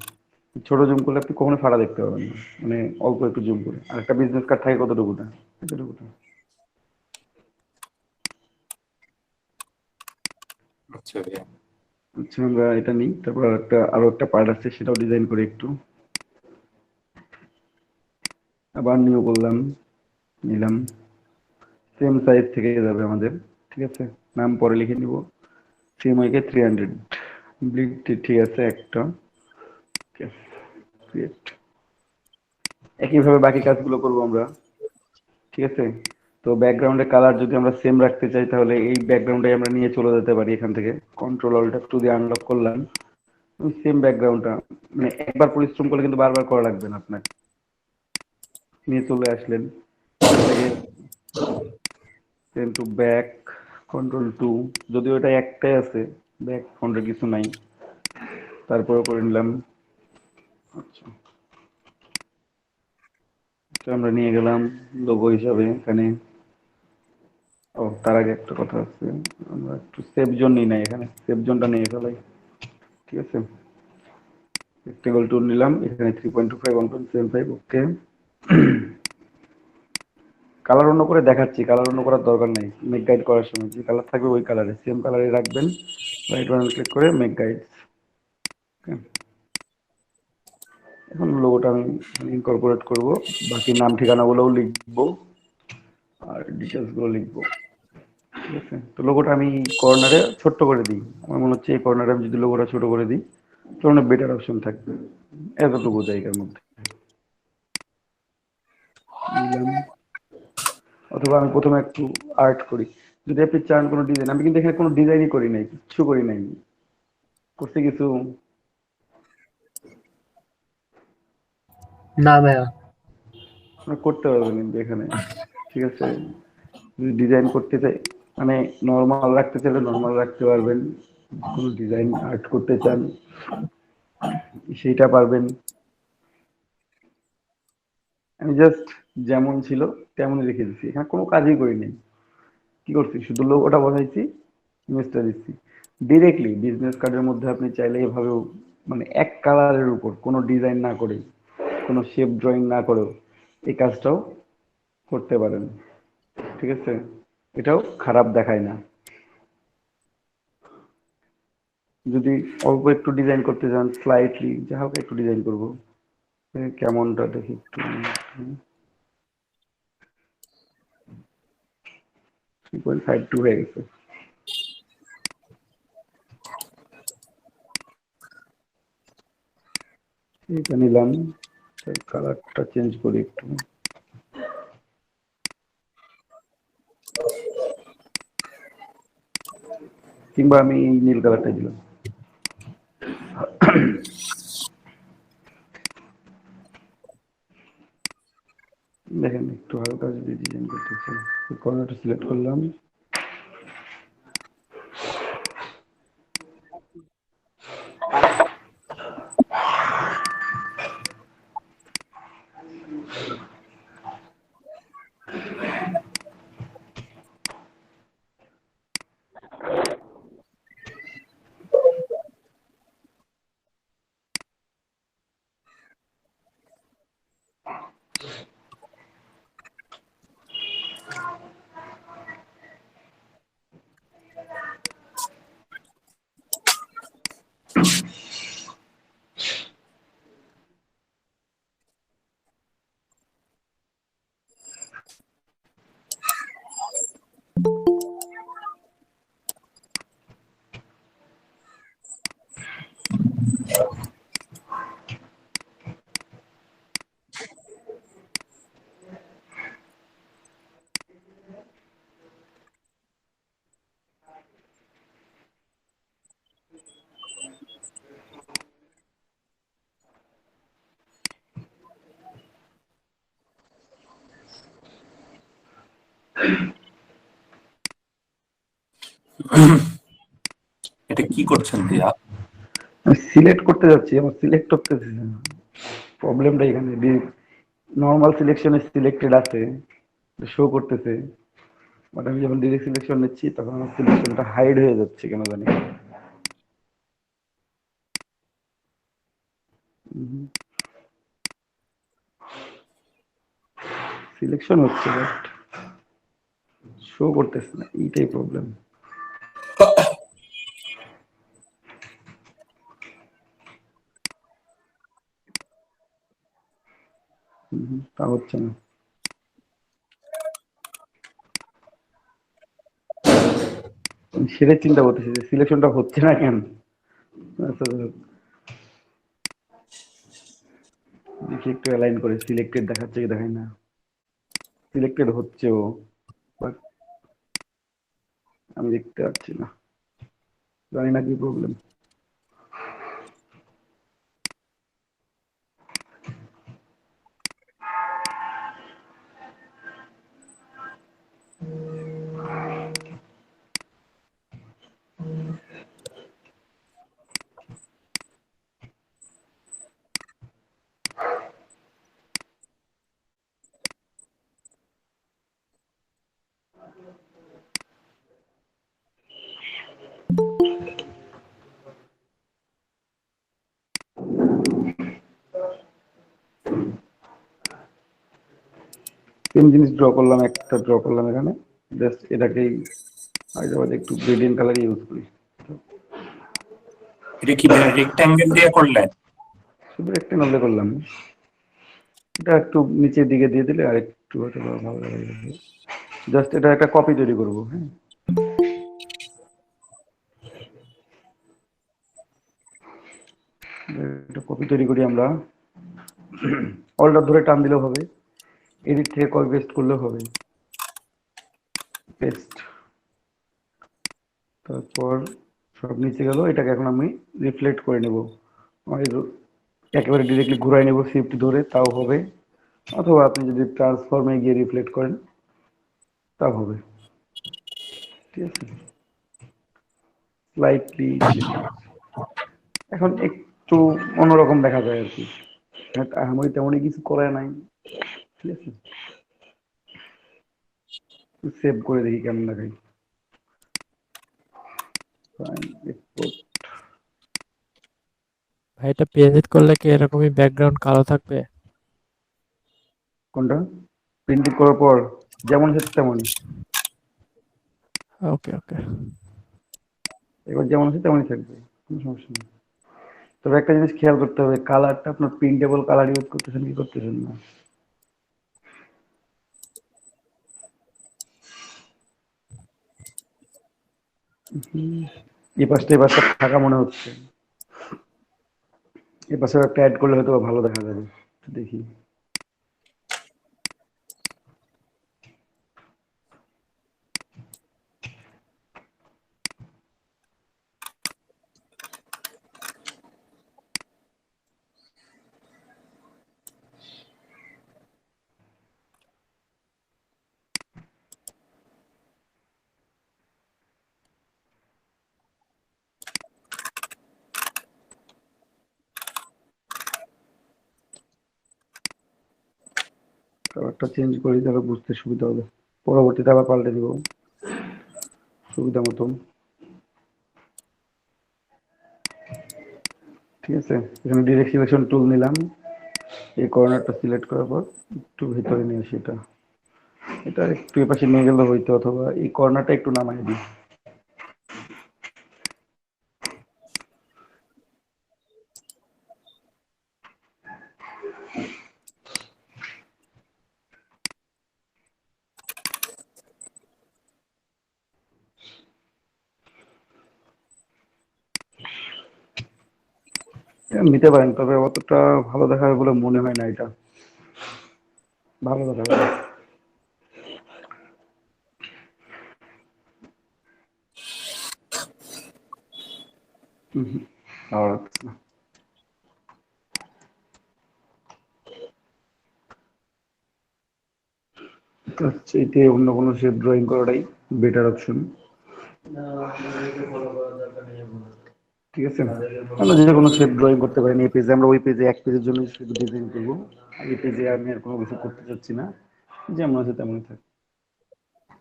ছোট জুম করলে আপনি কখনো ফাটা দেখতে পাবেন না, মানে অল্প একটু জুম করে। আর একটা বিজনেস কার্ড থাকে কতটুকুটা, এতটুকুটা। আচ্ছা ভাইয়া। আচ্ছা, আমরা এটা নিই, তারপর আরো একটা পার্ট আছে, সেটাও ডিজাইন করে একটু। আবার নিউ করলাম, নিলাম, সেম সাইজ থেকে যাবে আমাদের। ঠিক আছে, নাম পরে লিখে নিব, সিএমআইকে 300, ব্লিড ঠিক আছে একটা। ক্রিয়েট, একইভাবে বাকি কাজগুলো করব আমরা। ঠিক আছে, তো ব্যাকগ্রাউন্ডের কালার যদি আমরা সেম রাখতে চাই তাহলে এই ব্যাকগ্রাউন্ডে আমরা নিয়ে চলে যেতে পারি এখান থেকে, কন্ট্রোল অল্ট টু দিয়ে আনলক করলাম, সেম ব্যাকগ্রাউন্ডটা, মানে একবার পরিশ্রম করলে কিন্তু বারবার করা লাগবে না আপনার। নিয়ে চলে আসলেন এটাকে, same to back, control T, যদিও এটা একটাই আছে, ব্যাক ফন্টের কিছু নাই, তারপরে করে নিলাম। আচ্ছা, তো আমরা নিয়ে গেলাম লোগো হিসাবে এখানে। ও তার আগে একটা কথা আছে, আমরা একটু সেভ জোন নিই না, এখানে সেভ জোনটা নিয়ে ফেলাই। ঠিক আছে, রেক্টেঙ্গল টুল নিলাম, এখানে 3.25 1.75, ওকে। কালার অন্য করে দেখাচ্ছি, কালার অন্য করার দরকার নাই, মেক গাইড করার সময় যে কালার থাকবে ওই কালারে, সেম কালারে রাখবেন। রাইট বাটন ক্লিক করে মেক গাইড। এখন লোগোটা আমি ইনকর্পোরেট করব, বাকি নাম ঠিকানাগুলোও লিখবো আর ডিটেলস গুলো লিখবো। ঠিক আছে, তো লোগোটা আমি কর্নারে ছোট্ট করে দিই, আমার মনে হচ্ছে এই কর্নারে আমি যদি লোগোটা ছোট করে দিই তাহলে বেটার অপশন থাকবে এতটুকু জায়গার মধ্যে। নিলাম, অথবা আমি প্রথমে একটু আর্ট করি, যদি আপনি চান কোনো ডিজাইন। আমি কিন্তু এখানে কোনো ডিজাইনই করি নাই, কিচ্ছু করি নাই, করছি কিছু? না ভাইয়া। করতে পারবেন কিন্তু এখানে। ঠিক আছে, যদি ডিজাইন করতে চাই, মানে নর্মাল রাখতে চাইলে নর্মাল রাখতে পারবেন, কোনো ডিজাইন আর্ট করতে চান সেইটা পারবেন। আমি জাস্ট যেমন ছিল তেমনই রেখে দিচ্ছি, এখানে কোনো কাজই করি নাই। কি করছি, শুধু লোগোটা বসাইছি, ইমেজটা দিচ্ছি। ডিরেক্টলি বিজনেস কার্ডের মধ্যে আপনি চাইলে এভাবেও, মানে এক কালারের উপর কোনো ডিজাইন না করে, কোনো শেপ ড্রয়িং না করেও এই কাজটাও করতে পারেন। ঠিক আছে, এটাও খারাপ দেখায় না। যদি অল্প একটু ডিজাইন করতে চান, স্লাইটলি যা হোক একটু ডিজাইন করবো, কেমনটা দেখি একটু। 3.52 হয়ে গেছে, এটা নিলাম, কালারটা চেঞ্জ করি একটু, কিংবা আমি এই নীল কালারটা দিলাম। দেখেন একটু হালকা যদি ডিজাইন করতে চাই, কর্নারটা সিলেক্ট করলাম, এটা কি করছেন দিয়া? আমি সিলেক্ট করতে যাচ্ছি, আমার সিলেক্ট করতেছি না। প্রবলেমটা এখানে, নর্মাল সিলেকশনে সিলেক্টেড আছে, শো করতেছে, বাট আমি যখন ডিরেক্ট সিলেকশন নিচ্ছি তখন আমার সিলেকশনটা হাইড হয়ে যাচ্ছে কেন জানি। সিলেকশন হচ্ছে বাট শো করতেছে না, এইটাই প্রবলেম। তা হচ্ছে না। আমি সেটাই চিন্তা করতেছি যে সিলেকশনটা হচ্ছে না কেন। আচ্ছা, দেখি একটু অ্যালাইন করে, সিলেক্টেড দেখাচ্ছে কি দেখায় না। সিলেক্টেড হচ্ছেও, বাট আমি দেখতে পাচ্ছি না, জানি না কি প্রবলেম। সেম জিনিস ড্র করলাম, একটা ড্র করলাম এখানে, জাস্ট এটাকেই হায়দ্রাবাদে একটু গ্রেডিয়েন্ট কালার ইউজ করি। এটা কি রেক্ট্যাঙ্গেল দিয়ে করলেন? শুধু একটা নলে করলাম, এটা একটু নিচের দিকে দিয়ে দিলে আর একটু হয়তো ভালো লাগে। জাস্ট এটা একটা কপি তৈরি করবো। হ্যাঁ, একটা কপি তৈরি করি আমরা, অলটা ধরে টান দিলেও হবে, এডিট থেকে কপি পেস্ট করলেও হবে। পেস্ট, তারপর সব নিচে গেল, এটাকে এখন আমি রিফ্লেক্ট করে নেব। একেবারে ডিরেক্টলি ঘুরাই নেব শিফট ধরে, তাও হবে, অথবা আপনি যদি ট্রান্সফর্মে গিয়ে রিফ্লেক্ট করেন তাও হবে। ঠিক আছে, স্লাইটলি এখন একটু অন্যরকম দেখা যায় আর কি, আমি তেমনই কিছু করে নাই। ঠিক আছে, সেভ করে দেখি কেমন দেখাই। ভাই এটা পিএনজি করলে কি এরকমই ব্যাকগ্রাউন্ড কালো থাকবে? কোনটা? প্রিন্টিং করার পর যেমন হচ্ছে তেমনই, ওকে ওকে। এবার যেমন আছে তেমনই থাকবে, কোনো সমস্যা নেই। তবে একটা জিনিস খেয়াল করতে হবে, কালারটা আপনার প্রিন্টেবল কালার ইউজ করতেছেন কি করতেছেন না। এই পাশটা ফাঁকা মনে হচ্ছে, এই পাশে একটা অ্যাড করলে হয়তো ভালো দেখা যাবে, দেখি। কালারটা চেঞ্জ করি, তাহলে বুঝতে সুবিধা হবে, পরবর্তীতে আবার পাল্টে দিব সুবিধা মতন। ঠিক আছে, এখানে ডিরেক্ট সিলেকশন টুল নিলাম, এই কর্নারটা সিলেক্ট করার পর একটু ভিতরে নিয়ে আসি, এটা একটু এপাশে নিয়ে গেলে হইতো, অথবা এই কর্নারটা একটু নামাই দিই। নিতে পারেন, তবে অতটা ভালো দেখাবে বলে মনে হয় না, এটা ভালো দেখাবে না। আর চাইতে অন্য কোনো শেপ ড্রয়িং করাটাই বেটার অপশন। ঠিক আছে, আমরা যে কোনো শেপ ড্রয়িং করতে পারি এই পেজে। আমরা ওই পেজে এক পেজের জন্য শুধু ডিজাইন করবো, আর এই পেজে আমি আর কোনো কিছু করতে চাচ্ছি না, যেমন আছে তেমনই থাক।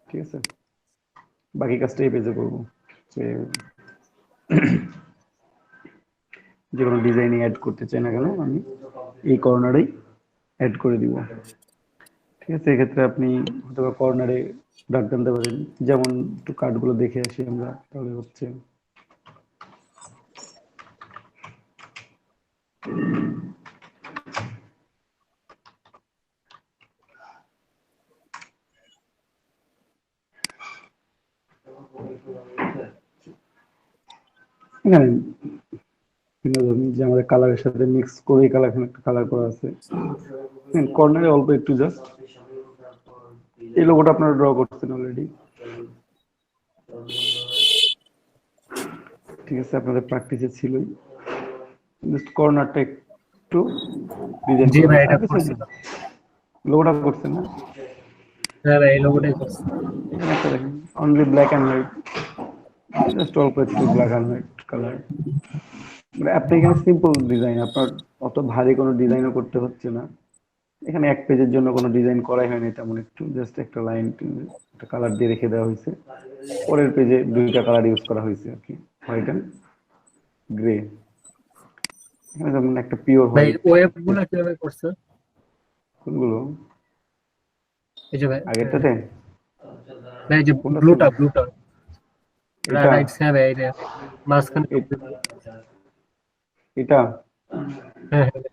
ঠিক আছে, বাকি কাজটা এই পেজে করবো। যে কোনো ডিজাইনিং অ্যাড করতে চাই না কেন আমি এই কর্নারেই অ্যাড করে দিব। ঠিক আছে, এক্ষেত্রে আপনি হয়তো কর্নারে ডাক টানতে পারেন। যেমন একটু কার্ডগুলো দেখে আসি আমরা, তাহলে হচ্ছে এখানে যে আমাদের কালারের সাথে মিক্স করে কালার, এখানে একটা কালার করা আছে কর্নারে অল্প একটু, জাস্ট এই লোগোটা আপনারা ড্র করছেন অলরেডি। ঠিক আছে, আপনাদের প্র্যাকটিসে ছিলই, জাস্ট কর্নারটা একটু ডিজাইন জি করা ভাই, আছে। এটা করছি। লোগোটা করছেন না? হ্যাঁ ভাই, এই লোগোটাই করছি। এখানে একটা দেখেন, only black and white, just অল্প একটু ব্ল্যাক অ্যান্ড হোয়াইট কালার। মানে আপনি এখানে সিম্পল ডিজাইন, আপনার অত ভারী কোনো ডিজাইনও করতে হচ্ছে না। এখানে এক পেজের জন্য কোনো ডিজাইন করাই হয়নি তেমন, একটু জাস্ট একটা লাইন, একটা কালার দিয়ে রেখে দেওয়া হয়েছে। পরের পেজে দুইটা কালার ইউজ করা হয়েছে আর কি, হোয়াইট অ্যান্ড গ্রে। এখানে যেমন একটা পিওর ভাই হোয়াইট। ওয়েব গুলো কিভাবে করছে? কোনগুলো? এই যে ভাই, আগেরটাতে? ভাই যে কোনটা ছিল? ব্লুটা এটা? রাইট হ্যাঁ ভাই, এই যে মাঝখানে। এটা? হ্যাঁ হ্যাঁ ভাই।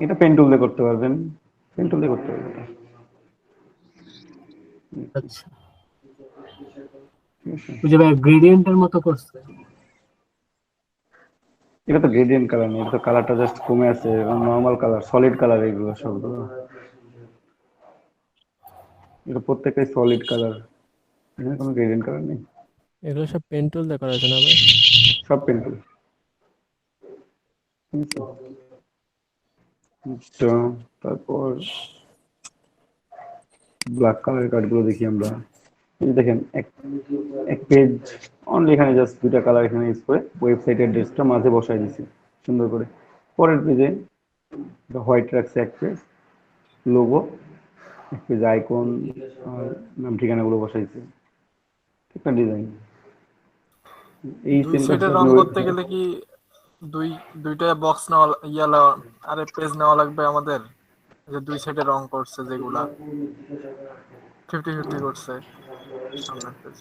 এটা পেন টুল দিয়ে করতে পারবেন, পেন টুল দিয়ে করতে পারবেন। আচ্ছা, ওই যে ভাই গ্রেডিয়েন্টের মতো করছে। এটা তো গ্রেডিয়েন্ট কালার নেই, এটা তো কালারটা জাস্ট কমে আছে, নর্মাল কালার, সলিড কালার এগুলো সবগুলো। এটা প্রত্যেকটাই সলিড কালার, এখানে কোনো গ্রেডিয়েন্ট কালার নেই, এগুলো সব পেন টুল দিয়ে করা হয়েছে না ভাই? সব পেন টুল। আচ্ছা, তারপর ব্ল্যাক কালারের কার্ডগুলো দেখি আমরা। এই যে দেখেন, এক এক পেজ অনলি, এখানে জাস্ট দুইটা কালার এখানে ইউজ করে ওয়েবসাইট অ্যাড্রেসটা মাঝে বসাই দিছি সুন্দর করে। পরের পেজে হোয়াইট রাখছে এক পেজ, লোগো এক পেজ, আইকন আর নাম ঠিকানাগুলো বসাইছে। একটা ডিজাইন এই দুই সেম সাইডে কাজটা রং আপনি করতে গেলে কি দুইটা বক্স নেওয়া আরে পেজ নেওয়া লাগবে আমাদের? যে দুই সাইডে রং করছে যেগুলা 50-50 করছে সামনের পেজ।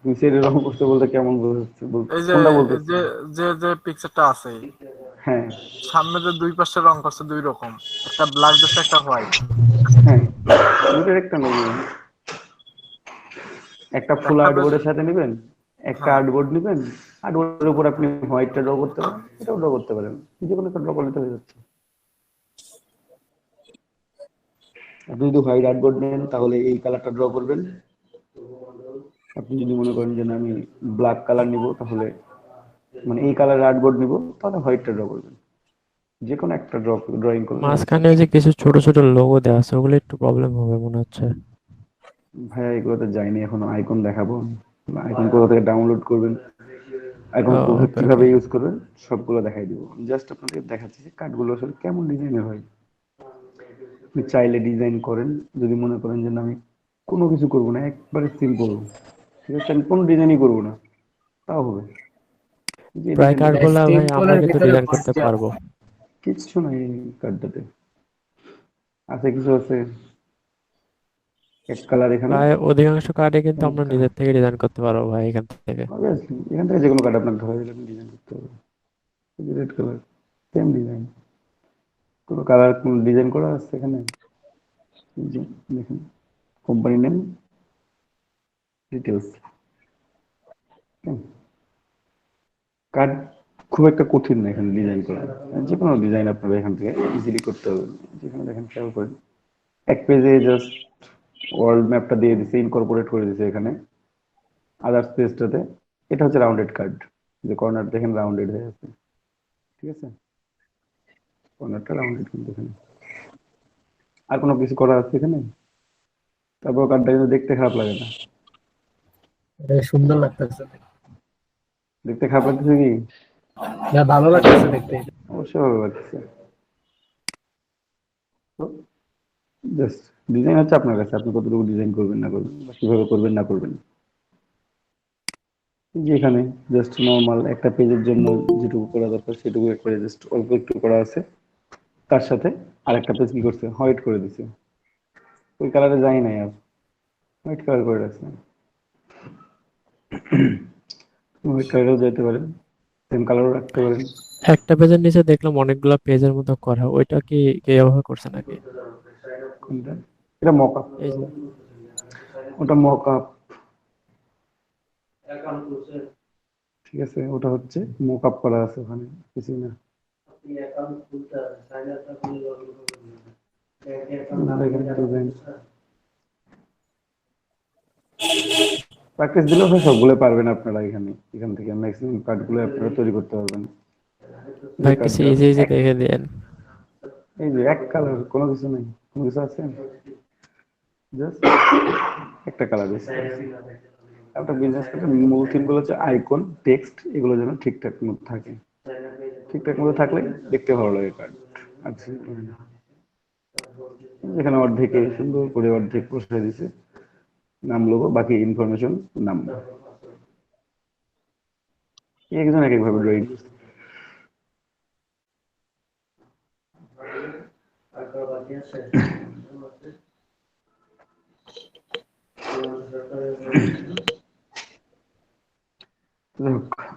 দুই সাইডে রং করতে বলতে কেমন বোঝাচ্ছে, এই যে কোনটা এই বলতেছে? যে যে যে পিকচারটা আছে, হ্যাঁ সামনে যে দুই পাশে রং করছে দুই রকম, একটা ব্ল্যাক দিচ্ছে একটা হোয়াইট। হ্যাঁ, দুইটার একটা নেই, একটা ফুল একটা পেজ, আর্টবোর্ডের সাথে নেবেন, একটা হ্যাঁ। আর্টবোর্ড নেবেন, আর্টবোর্ডের উপর আপনি হোয়াইটটা ড্র করতে পারেন, এটাও ড্র করতে পারেন, যে কোনো একটা ড্র করলে তো হয়ে যাচ্ছে। আপনি যদি হোয়াইট আর্টবোর্ড নেন তাহলে এই কালারটা ড্র করবেন। আপনি যদি মনে করেন যে না আমি ব্ল্যাক কালার নিব, তাহলে মানে এই কালারের আর্টবোর্ড নিব, তাহলে হোয়াইটটা ড্র করবেন। যে কোনো একটা ড্রয়িং করলে হবে। মাঝখানে যে কিছু ছোট ছোট লোগো দেওয়া আছে ওগুলো একটু প্রবলেম হবে মনে হচ্ছে। ভাইয়া এগুলোতে যাইনি এখনো, আইকন দেখাবো, আইকন কোথা থেকে ডাউনলোড করবেন, আইকন ওকে কিভাবে ওকে। ইউজ করবেন সবগুলো দেখাই দিব। জাস্ট আপনাদের দেখাচ্ছি যে কার্ডগুলো আসলে কেমন ডিজাইনের হয়। আপনি চাইলে ডিজাইন করেন, যদি মনে করেন যে না আমি কোনো কিছু করবো না, একবারে সিম্পল, ঠিক আছে, আমি কোনো ডিজাইনই করবো না, তাও হবে। যে প্রায় ডিজাইনটা কার্ডগুলো ভাই আমরা সিম্পলের কিন্তু ভিতরে ডিজাইন করতে গর্জিয়াস। পারবো। কিচ্ছু নাই এই কার্ডটাতে, আছে কিছু আছে, এক কালার এখানে, প্রায় অধিকাংশ কার্ডে কিন্তু এক আমরা কালার, নিজের থেকে ডিজাইন করতে পারবো ভাই এখান থেকে। অবভিয়াসলি এখান থেকে যে কোনো কার্ড আপনার ধরে দিলে ডিজাইন করতে হবে। রেড কালার, সেম ডিজাইন, কোনো কালার কোন ডিজাইন করা আছে এখানে। এই যে দেখুন, কোম্পানি নেম, ডিটেলস, কার্ড খুব একটা কঠিন না এখানে ডিজাইন করা, যে কোনো ডিজাইন আপনারা এখান থেকে ইজিলি করতে হবে। যেখানে দেখেন খেয়াল করেন, এক পেজে জাস্ট ওয়ার্ল্ড ম্যাপটা দিয়ে দিছে, ইনকর্পোরেট করে দিছে এখানে আদার্স পেজটাতে। এটা হচ্ছে রাউন্ডেড কার্ড, যে কর্নার দেখেন রাউন্ডেড হয়ে আছে, ঠিক আছে, কর্নারটা রাউন্ডেড কিন্তু এখানে। আর কোনো কিছু করা আছে এখানে? তারপর কার্ডটা কিন্তু দেখতে খারাপ লাগে না। এটা সুন্দর লাগতেছে, দেখতে খারাপ লাগতেছে কি? না ভালো লাগতেছে দেখতে। অবশ্যই ভালো লাগতেছে। তো জাস্ট ডিজাইন হচ্ছে আপনার কাছে, আপনি কতটুকু ডিজাইন করবেন না করবেন, বা কিভাবে করবেন না করবেন। এই যে এখানে জাস্ট নর্মাল একটা পেজের জন্য যেটুকু করা দরকার সেটুকু একটা জাস্ট অল্প একটু করা আছে, তার সাথে আরেকটা পেজ কি করছে, হোয়াইট করে দিছে। ওই কালারে যাই নাই আর, হোয়াইট কালার করে রাখছে। হোয়াইট কালারেও যেতে পারেন, সেম কালারও রাখতে পারেন। একটা পেজের নিচে দেখলাম অনেকগুলো পেজের মতো করা, ওইটা কি কে এভাবে করছে নাকি? কোনটা? এটা মক আপ, এই যে ওটা মক আপ, ঠিক আছে, ওটা হচ্ছে মক আপ করা আছে ওখানে, কিছুই না। দেখেন ডিজাইন প্র্যাকটিস দিলেও সবগুলো পারবেন আপনারা। এখান থেকে ম্যাক্সিমাম কার্ডগুলো আপনারা তৈরি করতে পারবেন। ভাই কিছু ইজি ইজি দেখে দেন। এই যে এক কালার, কোনো কিছু নেই, কোনো কিছু আছে, জাস্ট একটা কালার বেস। একটা বিজনেস করতে মূল থিমগুলো হচ্ছে আইকন, টেক্সট, এগুলো যেন ঠিকঠাক মতো থাকে। ঠিকঠাক মতো থাকলে দেখতে ভালো লাগে কার্ড। আচ্ছা, এখানে অর্ধেকে সুন্দর করে অর্ধেক বসে দিছে নাম, লোগো, বাকি ইনফরমেশন নাম। একজন এক একভাবে ড্রয়িং।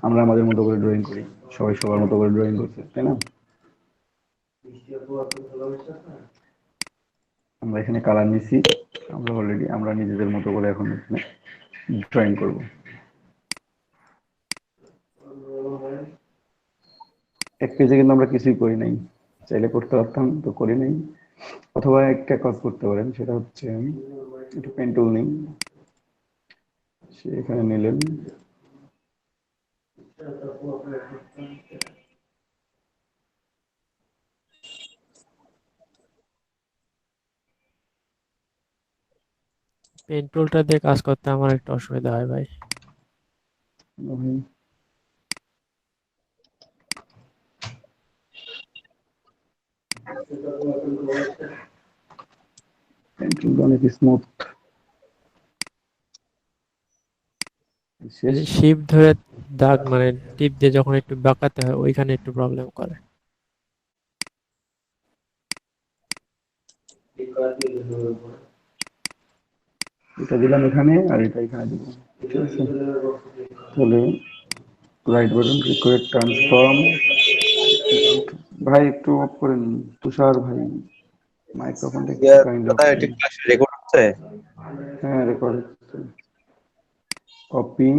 আমরা আমাদের মতো করে ড্রয়িং করি, সবাই সবার মতো করে ড্রয়িং করছে, তাই না? আমরা এখানে কালার নিছি, আমরা অলরেডি আমরা নিজেদের মতো করে এখন এখানে ড্রয়িং করব। এক পেজে কিন্তু আমরা কিছুই করি নাই, চাইলে করতে পারতাম, তো করি নাই। অথবা একটা কাজ করতে পারেন, সেটা হচ্ছে একটু পেন টুল নিন, সে এখানে নিলেন, পেন টুলটা দিয়ে কাজ করতে আমার একটু অসুবিধা হয় ভাই। পেন টুল অনেক স্মুথ। শেষ। শিপ ধরে দাগ মানে টিপ দিয়ে যখন একটু বাঁকাতে হয় ওইখানে একটু প্রবলেম করে। এটা দিলাম এখানে, আর এটা এখানে দিব, ঠিক আছে? তাহলে রাইট বাটন ক্লিক করে ট্রান্সফর্ম। ভাই একটু অফ করেন তুষার ভাই, মাইক্রোফোনটা একটু কাইন্ড অফ করেন। রেকর্ড হচ্ছে। হ্যাঁ, রেকর্ড হচ্ছে। কপি,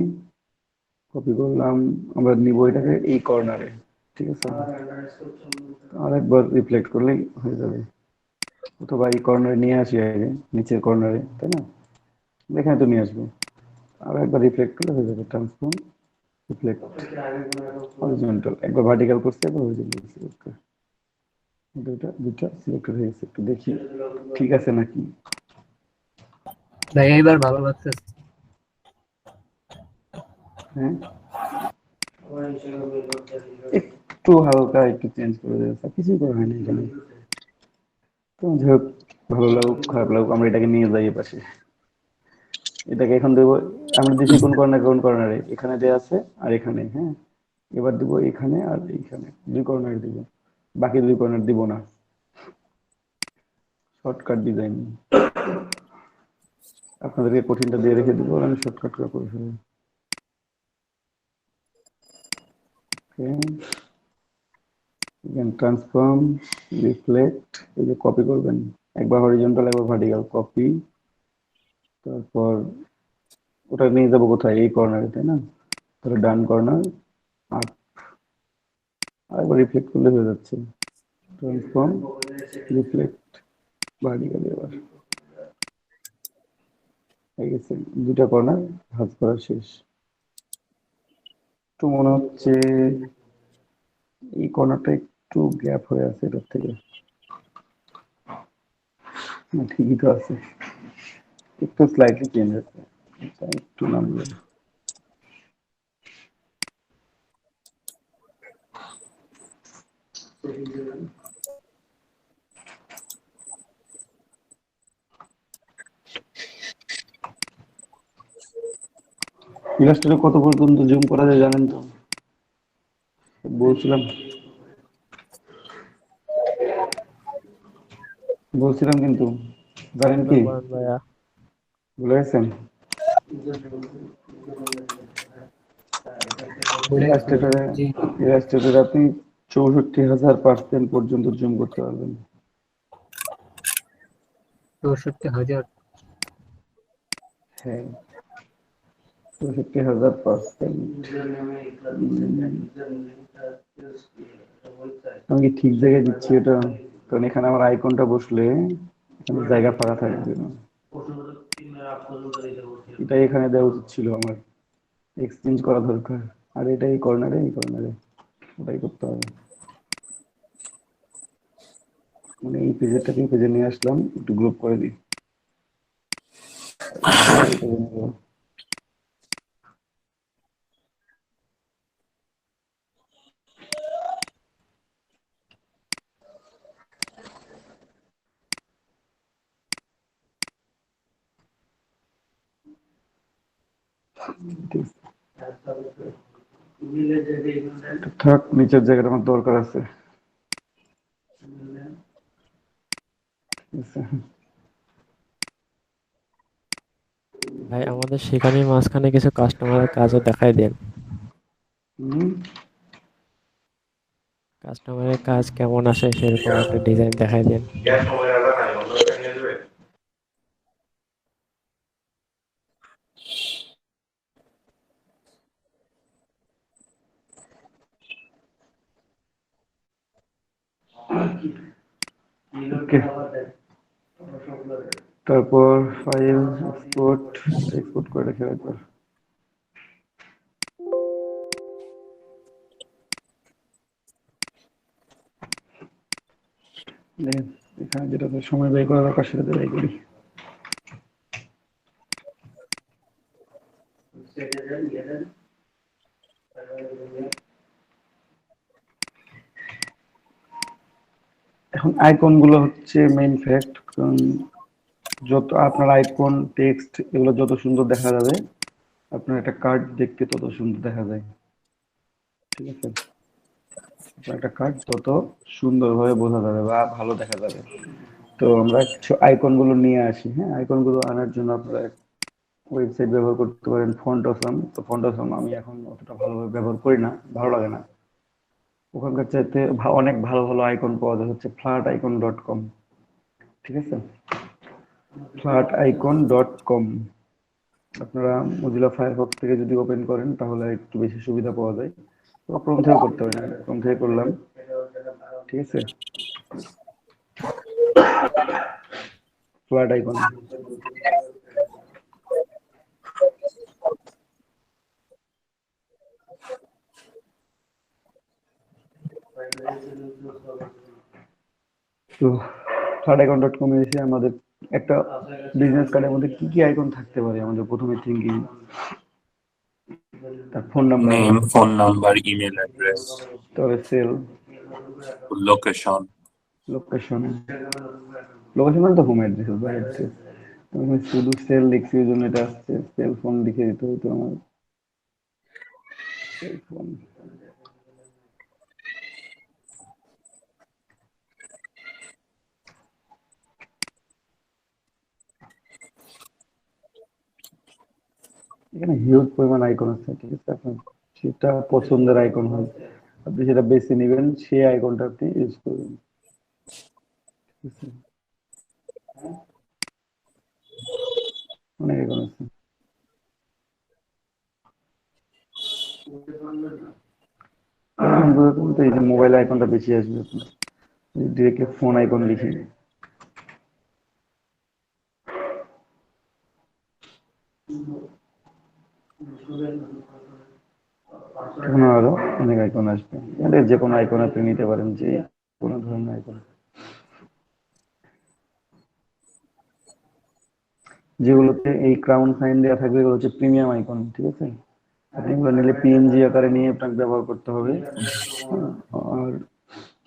কপি করলাম, আমরা নিব এটাকে এই কর্নারে, ঠিক আছে? আরেকবার রিফ্লেক্ট করলেই হয়ে যাবে, অথবা এই কর্নারে নিয়ে আসি আগে, নিচের কর্নারে, তাই না? এখানে তো নিয়ে আসবো, আর একবার রিফ্লেক্ট করলে হয়ে যাবে। ট্রান্সফর্ম, রিফ্লেক্ট, হরিজন্টাল, একবার ভার্টিক্যাল করতে, একবার হরিজন্টাল সিলেক্ট করে, দুটা সিলেক্ট হয়ে গেছে। একটু দেখি ঠিক আছে নাকি। ভাই এইবার ভালো লাগতেছে। হ্যাঁ, একটু হালকা একটু চেঞ্জ করে দেবে, কিছুই করা হয়নি এখানে। তো যাই হোক, ভালো লাগুক খারাপ লাগুক, আমরা এটাকে নিয়ে যাই পাশে। এটাকে এখন দেবো, আমরা দিচ্ছি কোন কর্নারে, কোন কর্নারে, এখানে দেওয়া আছে আর এখানে। হ্যাঁ, এবার দিব এখানে আর এইখানে, দুই কর্নার দিব, বাকি দুই কর্নার দিব না। শর্টকাট ডিজাইন আপনাদেরকে কঠিনটা দিয়ে রেখে দিব, আমি শর্টকাট করে ফেলবো। ট্রান্সফর্ম, রিফ্লেক্ট, এই যে কপি করবেন, একবার হরিজন্টাল একবার ভার্টিক্যাল, কপি, তারপর ওটা নিয়ে যাবো কোথায়, এই কর্নারে, তাই না? তাহলে ডান কর্নার আপ, আরেকবার রিফ্লেক্ট করলে হয়ে যাচ্ছে। ট্রান্সফর্ম, রিফ্লেক্ট, ভার্টিক্যাল, এবার হয়ে গেছে। দুটা কর্নার ভাঁজ করা শেষ। তো মনে হচ্ছে এই কর্নারটা একটু গ্যাপ হয়ে আছে এটার থেকে, না ঠিকই তো আছে। একটু স্লাইটলি চেঞ্জ হচ্ছে, আচ্ছা, একটু নামবে। ইলাস্ট্রেটর কত পর্যন্ত জুম করা যায় জানেন তো? বলছিলাম বলছিলাম কিন্তু জানেন কতটা কি? বলেন ভাইয়া? ভুলে গেছেন? বলে গেছি ভাই। ইলাস্ট্রেটরে জি, ইলাস্ট্রেটরে আপনি 64,000% পর্যন্ত জুম করতে পারবেন। 64,000। হ্যাঁ, 64,000%। আমি কি ঠিক জায়গায় দিচ্ছি এটা? কারণ এখানে আমার আইকনটা বসলে এখানে জায়গা ফাঁকা থাকবে না। এটা এখানে দেওয়া উচিত ছিল আমার, এক্সচেঞ্জ করা দরকার। আর এটা এই কর্নারে ওটাই করতে হবে। মানে এই পেজেরটাকে এই পেজে নিয়ে আসলাম, একটু গ্রুপ করে দিই। এই পেজে নেবো। ঠিক আছে। থাক, নিচের জায়গাটা আমার দরকার আছে। ঠিক আছে। ভাই আমাদের সেখানে মাঝখানে কিছু কাস্টমারের কাজও দেখাই দেন। হুম, কাস্টমারের কাজ কেমন আসে সেরকম একটা ডিজাইন দেখাই দেন। ওকে। তারপর ফাইল এক্সপোর্ট, এক্সপোর্ট করে রেখে একবার। দেখেন, এখানে যেটাতে সময় ব্যয় করা দরকার সেটাতে ব্যয় করি। এখন আইকন গুলো হচ্ছে মেইন ফ্যাক্ট। কারণ যত আপনার আইকন, টেক্সট এগুলো যত সুন্দর দেখা যাবে, আপনার একটা কার্ড দেখতে তত সুন্দর দেখা যায়। ঠিক আছে? আপনার একটা কার্ড তত সুন্দরভাবে বোঝা যাবে বা ভালো দেখা যাবে। তো আমরা কিছু আইকন গুলো নিয়ে আসি। হ্যাঁ, আইকন গুলো আনার জন্য আপনারা ওয়েবসাইট ব্যবহার করতে পারেন, ফন্টসম। তো ফন্টসম আমি এখন অতটা ভালোভাবে ব্যবহার করি না, ভালো লাগে না। ওখানকার চাইতে অনেক ভালো ভালো আইকন পাওয়া যায় হচ্ছে flaticon.com। ঠিক আছে? flaticon.com। আপনারা মজিলা ফায়ারফক্স থেকে যদি ওপেন করেন তাহলে একটু বেশি সুবিধা পাওয়া যায়। তো ক্রোম থেকে করতে হয় না, ক্রোম থেকে করলাম। ঠিক আছে? Flat icon. তো flaticon.com এ এসে আমাদের একটা বিজনেস কার্ডের মধ্যে কি কি আইকন থাকতে পারে, আমাদের প্রথমে থিঙ্কিং, তার phone number, name, phone number, email address, তারপরে সেল, লোকেশন। লোকেশন। লোকেশন মানে তো হোম অ্যাড্রেস বা অ্যাড্রেস। আমি শুধু সেল লিখছি, ওই জন্য এটা আসছে। সেল ফোন লিখে দিতে হতো আমার। Cell phone. এখানে হিউজ পরিমাণ আইকন আছে। ঠিক আছে? আপনার যেটা পছন্দের আইকন হয় আপনি সেটা বেছে নেবেন, সেই আইকনটা আপনি ইউজ করবেন। ঠিক আছে? অনেক আইকন আছে। তো এই যে মোবাইল আইকনটা বেশি আসবে আপনার, ডিরেক্টলি ফোন আইকন লিখে। এখন আরো অনেক আইকন আসবে, এখানে যে কোনো আইকন আপনি নিতে পারেন, যে কোনো ধরনের আইকন। যেগুলোতে এই ক্রাউন সাইন দেওয়া থাকবে এগুলো হচ্ছে প্রিমিয়াম আইকন, ঠিক আছে। আপনি এগুলো নিলে পিএনজি আকারে নিয়ে আপনাকে ব্যবহার করতে হবে। আর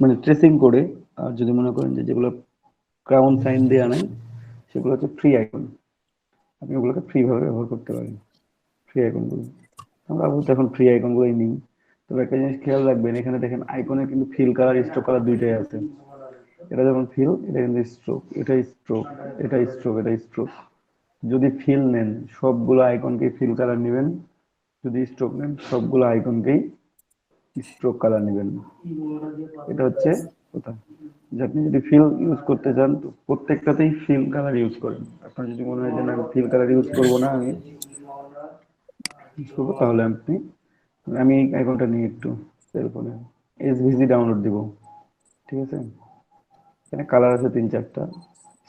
মানে ট্রেসিং করে। আর যদি মনে করেন যে যেগুলো ক্রাউন সাইন দেওয়া নাই সেগুলো হচ্ছে ফ্রি আইকন, আপনি ওগুলোকে ফ্রি ভাবে ব্যবহার করতে পারেন, ফ্রি আইকনগুলো। আমরা আপাতত এখন ফ্রি আইকনগুলোই নিই। তবে একটা জিনিস খেয়াল রাখবেন, এখানে দেখেন আইকনে কিন্তু ফিল কালার স্ট্রোক কালার দুইটাই আছে। এটা যেমন ফিল, এটা কিন্তু স্ট্রোক, এটা স্ট্রোক, এটা স্ট্রোক, এটা স্ট্রোক। যদি ফিল নেন সবগুলো আইকনকে ফিল কালার নেবেন, যদি স্ট্রোক নেন সবগুলো আইকনকেই স্ট্রোক কালার নেবেন। এটা হচ্ছে কথা, যে আপনি যদি ফিল ইউজ করতে চান তো প্রত্যেকটাতেই ফিল কালার ইউজ করেন। আপনার যদি মনে হয় যে না ফিল কালার ইউজ করবো না, আমি ইউজ করবো, তাহলে আপনি, আমি এই আইকনটা নিয়ে একটু সেলফোনে এসভিজি ডাউনলোড দিব, ঠিক আছে। এখানে কালার আছে 3-4টা,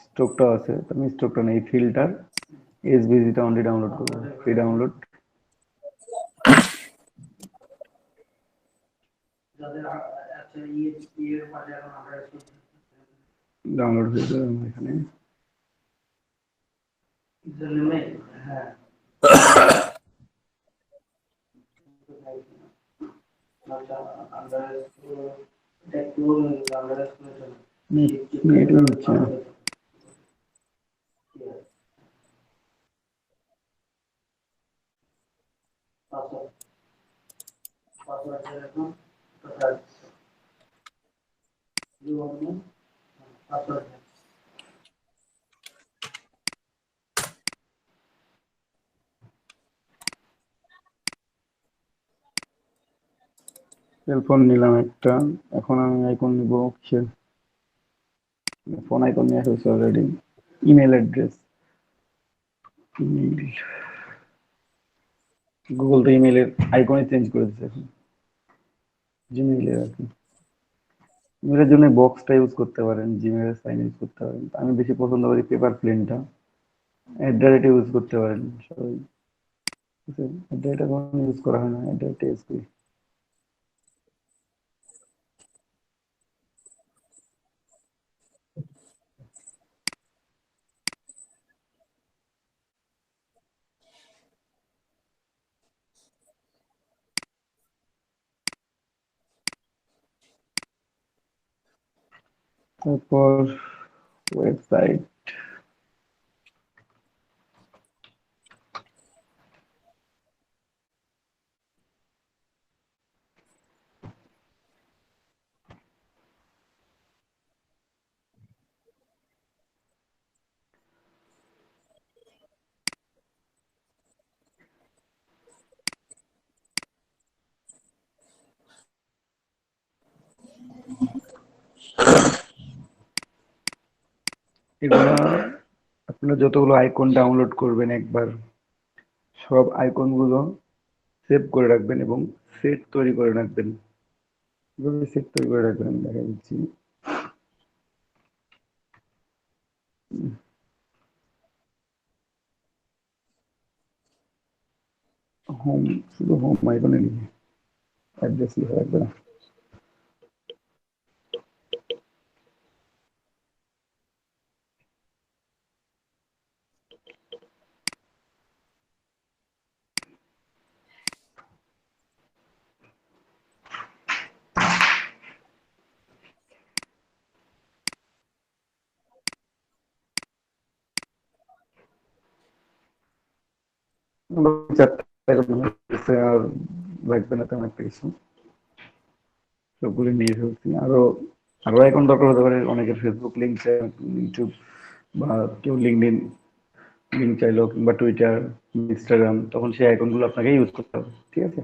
স্ট্রোকটাও আছে, আমি স্ট্রোকটা নেই, ফিল্টার এসভিজিটা অনলি ডাউনলোড করবো, ফ্রি ডাউনলোড। ডাউনলোড হয়ে যাবে আমার এখানে। নেট হচ্ছে না। সেলফোন নিলাম একটা, এখন আমি আইকন নিব কিসের, ফোন আইকন নিয়ে ফেলছি already. Email address, email, Google তো ইমেলের আইকনই চেঞ্জ করে দিচ্ছে এখন, জিমেইলের আর কি। ইমেলের জন্য বক্সটা ইউজ করতে পারেন, জিমেইলের সাইন ইউজ করতে পারেন, আমি বেশি পছন্দ করি পেপার প্লেনটা। অ্যাড্রেস ইউজ করতে পারেন সবাই, ঠিক আছে। অ্যাড্রেস এখন ইউজ করা হয় না, অ্যাড্রেস ইউজ করি। তারপর ওয়েবসাইট, এগুলা আপনারা যতগুলো আইকন ডাউনলোড করবেন একবার, সব আইকন গুলো সেভ করে রাখবেন এবং সেট তৈরি করে রাখবেন। কিভাবে সেট তৈরি করে রাখবেন আমি দেখা দিচ্ছি। হোম, শুধু হোম আইকনে লিখে অ্যাড্রেস লিখে রাখবে না। চারটা icon হয়েছে, আর লাগবে না তেমন একটা কিছু, সবগুলো নিয়ে ফেলছি। আরো আরো এখন দরকার হতে পারে অনেকের, ফেসবুক লিঙ্ক চাই, ইউটিউব বা কেউ লিঙ্কডইন লিঙ্ক চাইলো, কিংবা টুইটার, ইনস্টাগ্রাম, তখন সেই আইকন গুলো আপনাকে ইউজ করতে হবে, ঠিক আছে।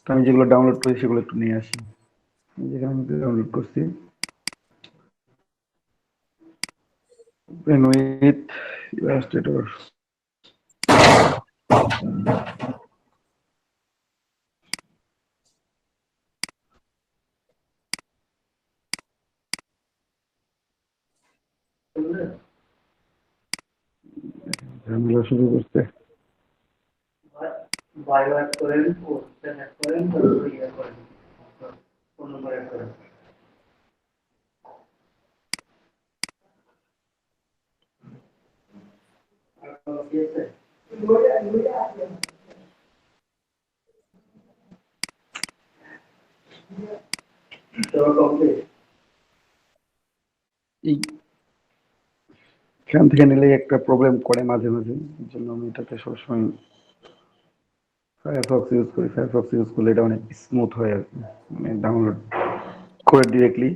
তো আমি যেগুলো ডাউনলোড করি সেগুলো একটু নিয়ে আসি, যেখানে আমি ডাউনলোড করছি উইথ ইলাস্ট্রেটর। ঝামেলা শুরু করতে। এই এখান থেকে নিলে একটা প্রবলেম করে মাঝে মাঝে, এর জন্য আমি এটাতে সবসময় ফায়ারফক্স ইউজ করি। ফায়ারফক্স ইউজ করলে এটা অনেক স্মুথ হয় আর কি, মানে ডাউনলোড করে ডিরেক্টলি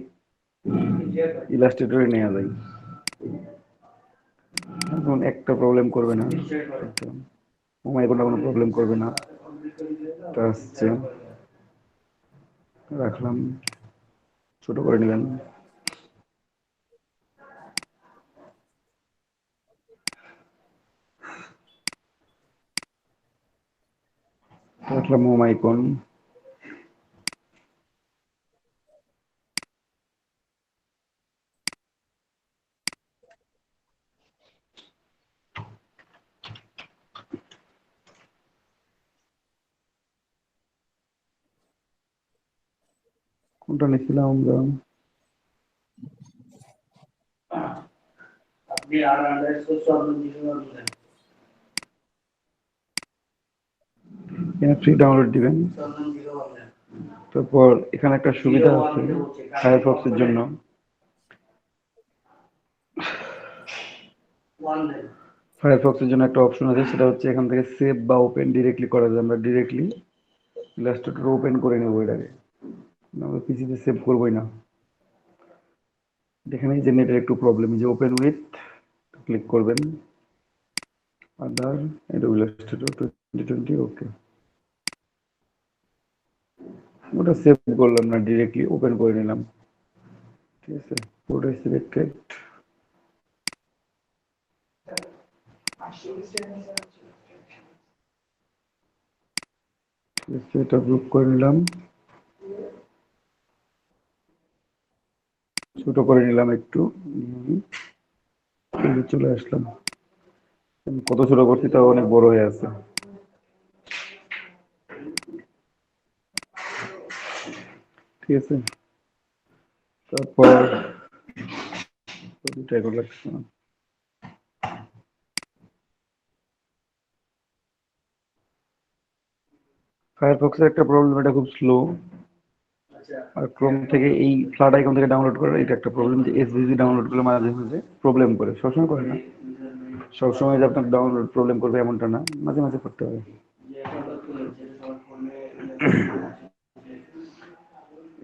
ইলাস্ট্রেটরে নেওয়া যায়। এখন একটা প্রবলেম করবে না, মোমাই কোনো প্রবলেম করবে না। এটা হচ্ছে রাখলাম, ছোট করে নেবেন। রাখলাম হোম আইকন। কোনটা নিচ্ছিলাম আমরা? ফ্রি ডাউনলোড দিবেন। তারপর এখানে একটা সুবিধা আছে ফায়ারফক্স এর জন্য, ফায়ারফক্স এর জন্য একটা অপশন আছে, সেটা হচ্ছে এখান থেকে সেভ বা ওপেন ডিরেক্টলি করা যায়। আমরা ডিরেক্টলি ইলাস্ট্রেটর ওপেন করে নেবো এটাকে, আমরা পিসিতে সেভ করবোই না। এখানেই যে নেটের একটু প্রবলেম, যে ওপেন উইথ ক্লিক করবেন, আদার ইলাস্ট্রেটর 2020, ওকে। ওটা সেভ করলাম না, ডিরেক্টলি ওপেন করে নিলাম, ঠিক আছে। পুরোটাই সিলেক্টেড, এটা গ্রুপ করে নিলাম, ছোট করে নিলাম একটু, চলে আসলাম। কত ছোট করছি তাও অনেক বড় হয়ে আছে। ঠিক আছে, তারপর দুটো এখন লাগছে না। ফায়ারফক্সের একটা প্রবলেম, এটা খুব স্লো। আর ক্রোম থেকে এই ফ্ল্যাট আইকন থেকে ডাউনলোড করার এটা একটা প্রবলেম, যে এসভিজি ডাউনলোড করলে মাঝে মাঝে প্রবলেম করে, সবসময় করে না। সবসময় যে আপনার ডাউনলোড প্রবলেম করবে এমনটা না, মাঝে মাঝে করতে হবে।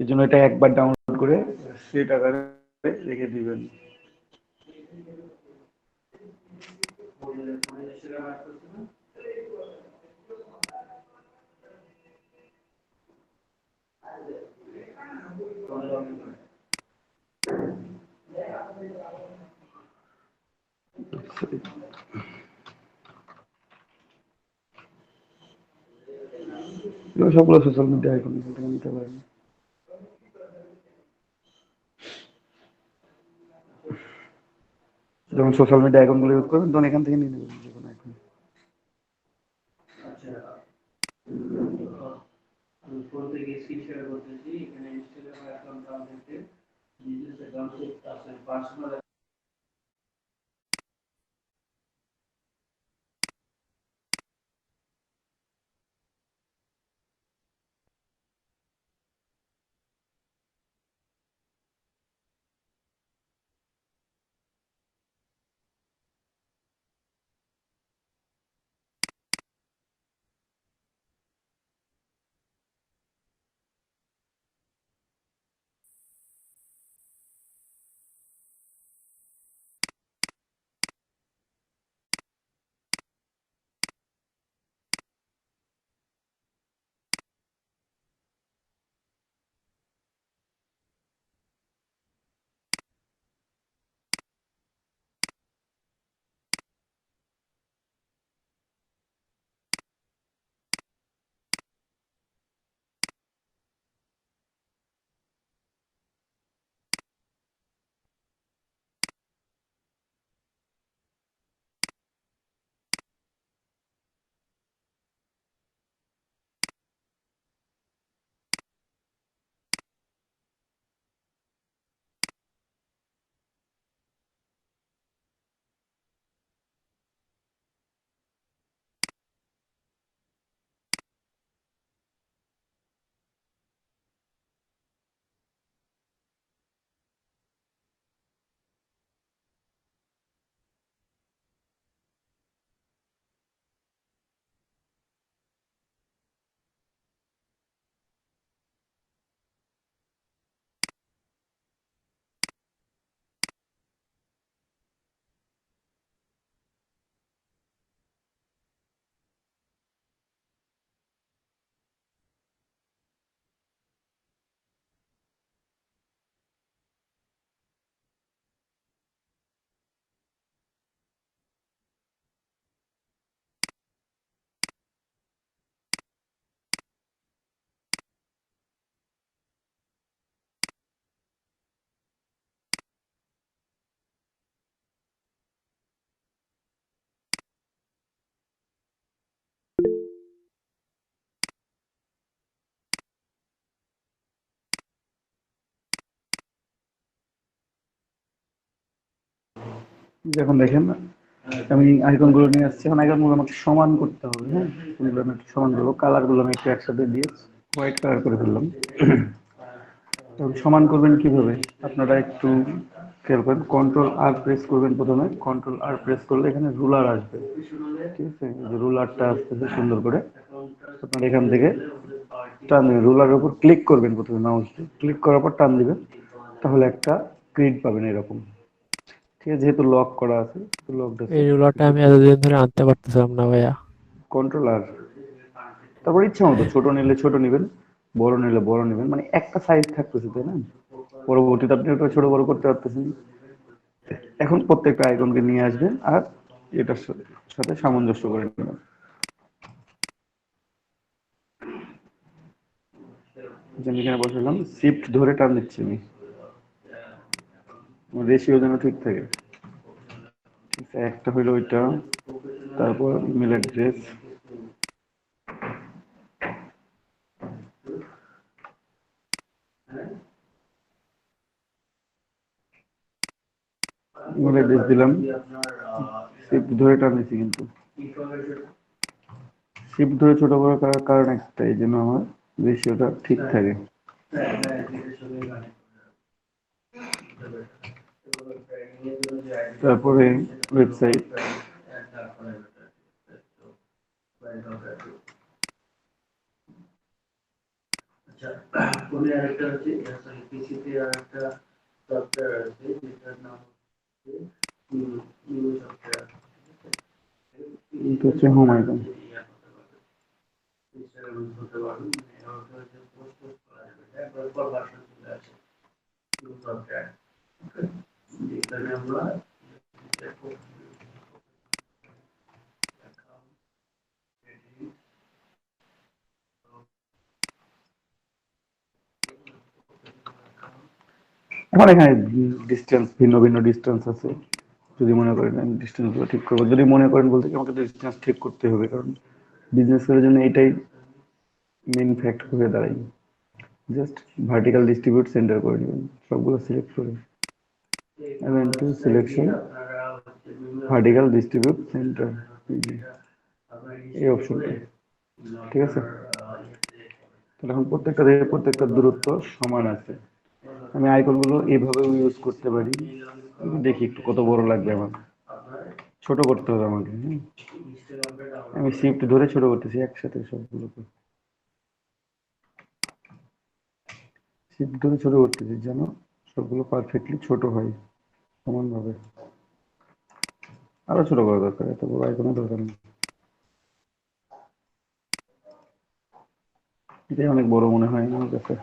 এই জন্য এটা একবার ডাউনলোড করে সেট আকারে রেখে দিবেন। সবগুলো সোশ্যাল মিডিয়া আইকন এখান থেকে নিতে পারেন। যখন সোশ্যাল মিডিয়া আইকন গুলো ইউজ করবেন তখন এখান থেকে নিয়ে নেবেন যে কোনো আইকন। এখন দেখেন আমি আইকন গুলো নিয়ে আসছি, এখন আইকন গুলো আমাকে সমান করতে হবে। হ্যাঁ, এগুলো আমি একটু সমান করবো, কালার গুলো আমি একটু একসাথে দিয়ে হোয়াইট কালার করে ফেললাম। তখন সমান করবেন কিভাবে আপনারা একটু খেয়াল করেন, কন্ট্রোল আর প্রেস করবেন। প্রথমে কন্ট্রোল আর প্রেস করলে এখানে রুলার আসবে, ঠিক আছে? এই যে রুলারটা আসতেছে সুন্দর করে, আপনারা এখান থেকে টান দিবেন, রুলারের উপর ক্লিক করবেন, প্রথমে মাউস দিয়ে ক্লিক করার পর টান দিবেন, তাহলে একটা গ্রিড পাবেন এরকম। ঠিক আছে, যেহেতু লক করা আছে লক এই দিচ্ছে। রুলারটা আমি এতদিন ধরে আনতে পারতেছিলাম না ভাইয়া। কন্ট্রোল আর তারপর ইচ্ছা মতো ছোট নিলে ছোট নিবেন, বড় নিলে বড় নিবেন, মানে একটা সাইজ থাকতেছে, তাই না? পরবর্তীতে আপনি ওটা ছোট বড় করতে পারতেছেন। এখন প্রত্যেকটা আইকনকে নিয়ে আসবেন আর এটার সাথে সামঞ্জস্য করে নেবেন। আমি এখানে বসালাম, শিফট ধরে টান দিচ্ছি আমি, রেশিও যেন ঠিক থাকে। ঠিক আছে, একটা হইলো ওইটা, তারপর ইমেল অ্যাড্রেস, ইমেল অ্যাড্রেস দিলাম, শিফট ধরে টান দিচ্ছি, কিন্তু শিফট ধরে ছোট বড় করার কারণ একটাই, যেন আমার রেশিওটা ঠিক থাকে। তারপরে ওয়েবসাইট, এটা হচ্ছে হোম আইকন। আমার এখানে ডিস্টেন্স, ভিন্ন ভিন্ন ডিস্টেন্স আছে। যদি মনে করেন আমি ডিস্টেন্স গুলো ঠিক করবো, যদি মনে করেন বলতে কি আমাকে ডিস্টেন্স ঠিক করতে হবে, কারণ বিজনেসের জন্য এটাই মেইন ফ্যাক্ট হয়ে দাঁড়ায়। জাস্ট ভার্টিক্যাল ডিস্ট্রিবিউট সেন্টার করে নেবেন, সবগুলো সিলেক্ট করে এবং to selection vertical distribute centre, এই অপশনটা, ঠিক আছে? তাহলে এখন প্রত্যেকটা দূরত্ব সমান আছে। আমি আইকন গুলো এইভাবেও ইউজ করতে পারি। দেখি একটু কত বড় লাগবে আমার, ছোট করতে হবে আমাকে। আমি শিফট ধরে ছোট করতেছি একসাথে সবগুলোকে, শিফট ধরে ছোট করতেছি যেন সবগুলো পারফেক্টলি ছোট হয় সমান ভাবে। আরো ছোট করা দরকার, এত বড় আইকনের দরকার নেই, এটাই অনেক বড় মনে হয় আমার কাছে।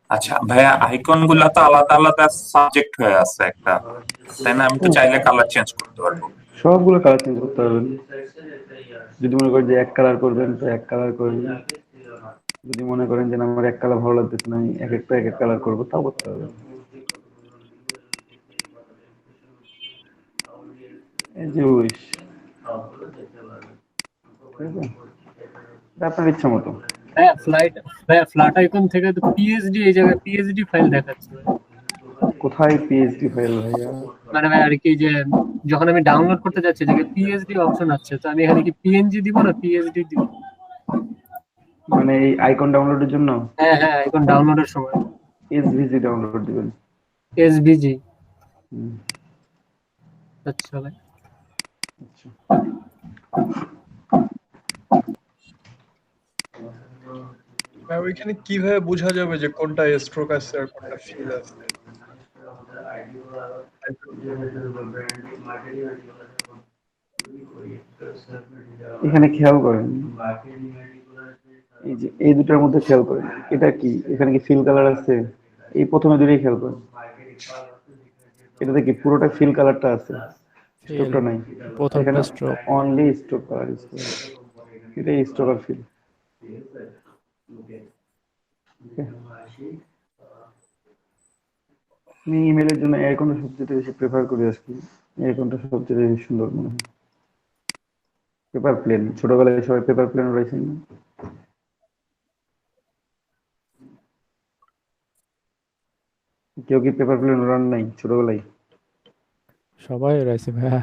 আচ্ছা ভাইয়া, আইকন গুলা তো আলাদা আলাদা সাবজেক্ট হয়ে আছে একটা, তাই না? আমি তো চাইলে কালার চেঞ্জ করতে পারবো। সবগুলো কালার চেঞ্জ করতে পারবেন, যদি মনে করেন যে এক কালার করবেন তো এক কালার করবেন, যদি মনে করেন যে না আমার এক কালার ভালো লাগতেছে না, আমি এক একটা এক এক কালার করবো, তাও করতে পারবেন। এই যে উইশ, ঠিক আছে? এটা আপনার ইচ্ছা মতো। হ্যাঁ, ফ্ল্যাট আইকন থেকে তো পিএইচডি, এই জায়গায় পিএইচডি ফাইল দেখাচ্ছে ভাই। কোথায় পিএইচডি ফাইল ভাইয়া? মানে ভাই আর কি, যে যখন আমি ডাউনলোড করতে যাচ্ছি যে পিএইচডি অপশন আছে, তো আমি এখানে কি পিএনজি দিব না পিএইচডি দিব? মানে এই আইকন ডাউনলোডের জন্য হ্যাঁ হ্যাঁ, আইকন ডাউনলোডের সময় এসভিজি ডাউনলোড দিবেন। এসভিজি। হুম, আচ্ছা ভাই। আচ্ছা। ভাই ওইখানে কিভাবে বোঝা যাবে যে কোনটা স্ট্রোক আছে আর কোনটা ফিল আছে? এখানে খেয়াল করেন, এই যে এই দুটার মধ্যে খেয়াল করেন, এটা কি এখানে কি ফিল কালার আছে? এই প্রথমে দুটোই খেয়াল করেন, এটাতে কি পুরোটা ফিল কালারটা আছে, ফিল, স্ট্রোকটা নাই। এখানে প্রথমটা stroke. Only stroke colour use করেন, এটাই স্ট্রোক আর ফিল। আমি ইমেলের জন্য এই আইকনটা সবচেয়ে বেশি প্রেফার করি আজকে, এই আইকনটা সবচেয়ে বেশি সুন্দর মনে হয়। পেপার প্লেন, ছোটবেলায় সবাই পেপার প্লেন উড়াইছেন না? কেউ কি পেপার প্লেন উড়ান নাই ছোটবেলায়? সবাই রয়েছে ভাইয়া।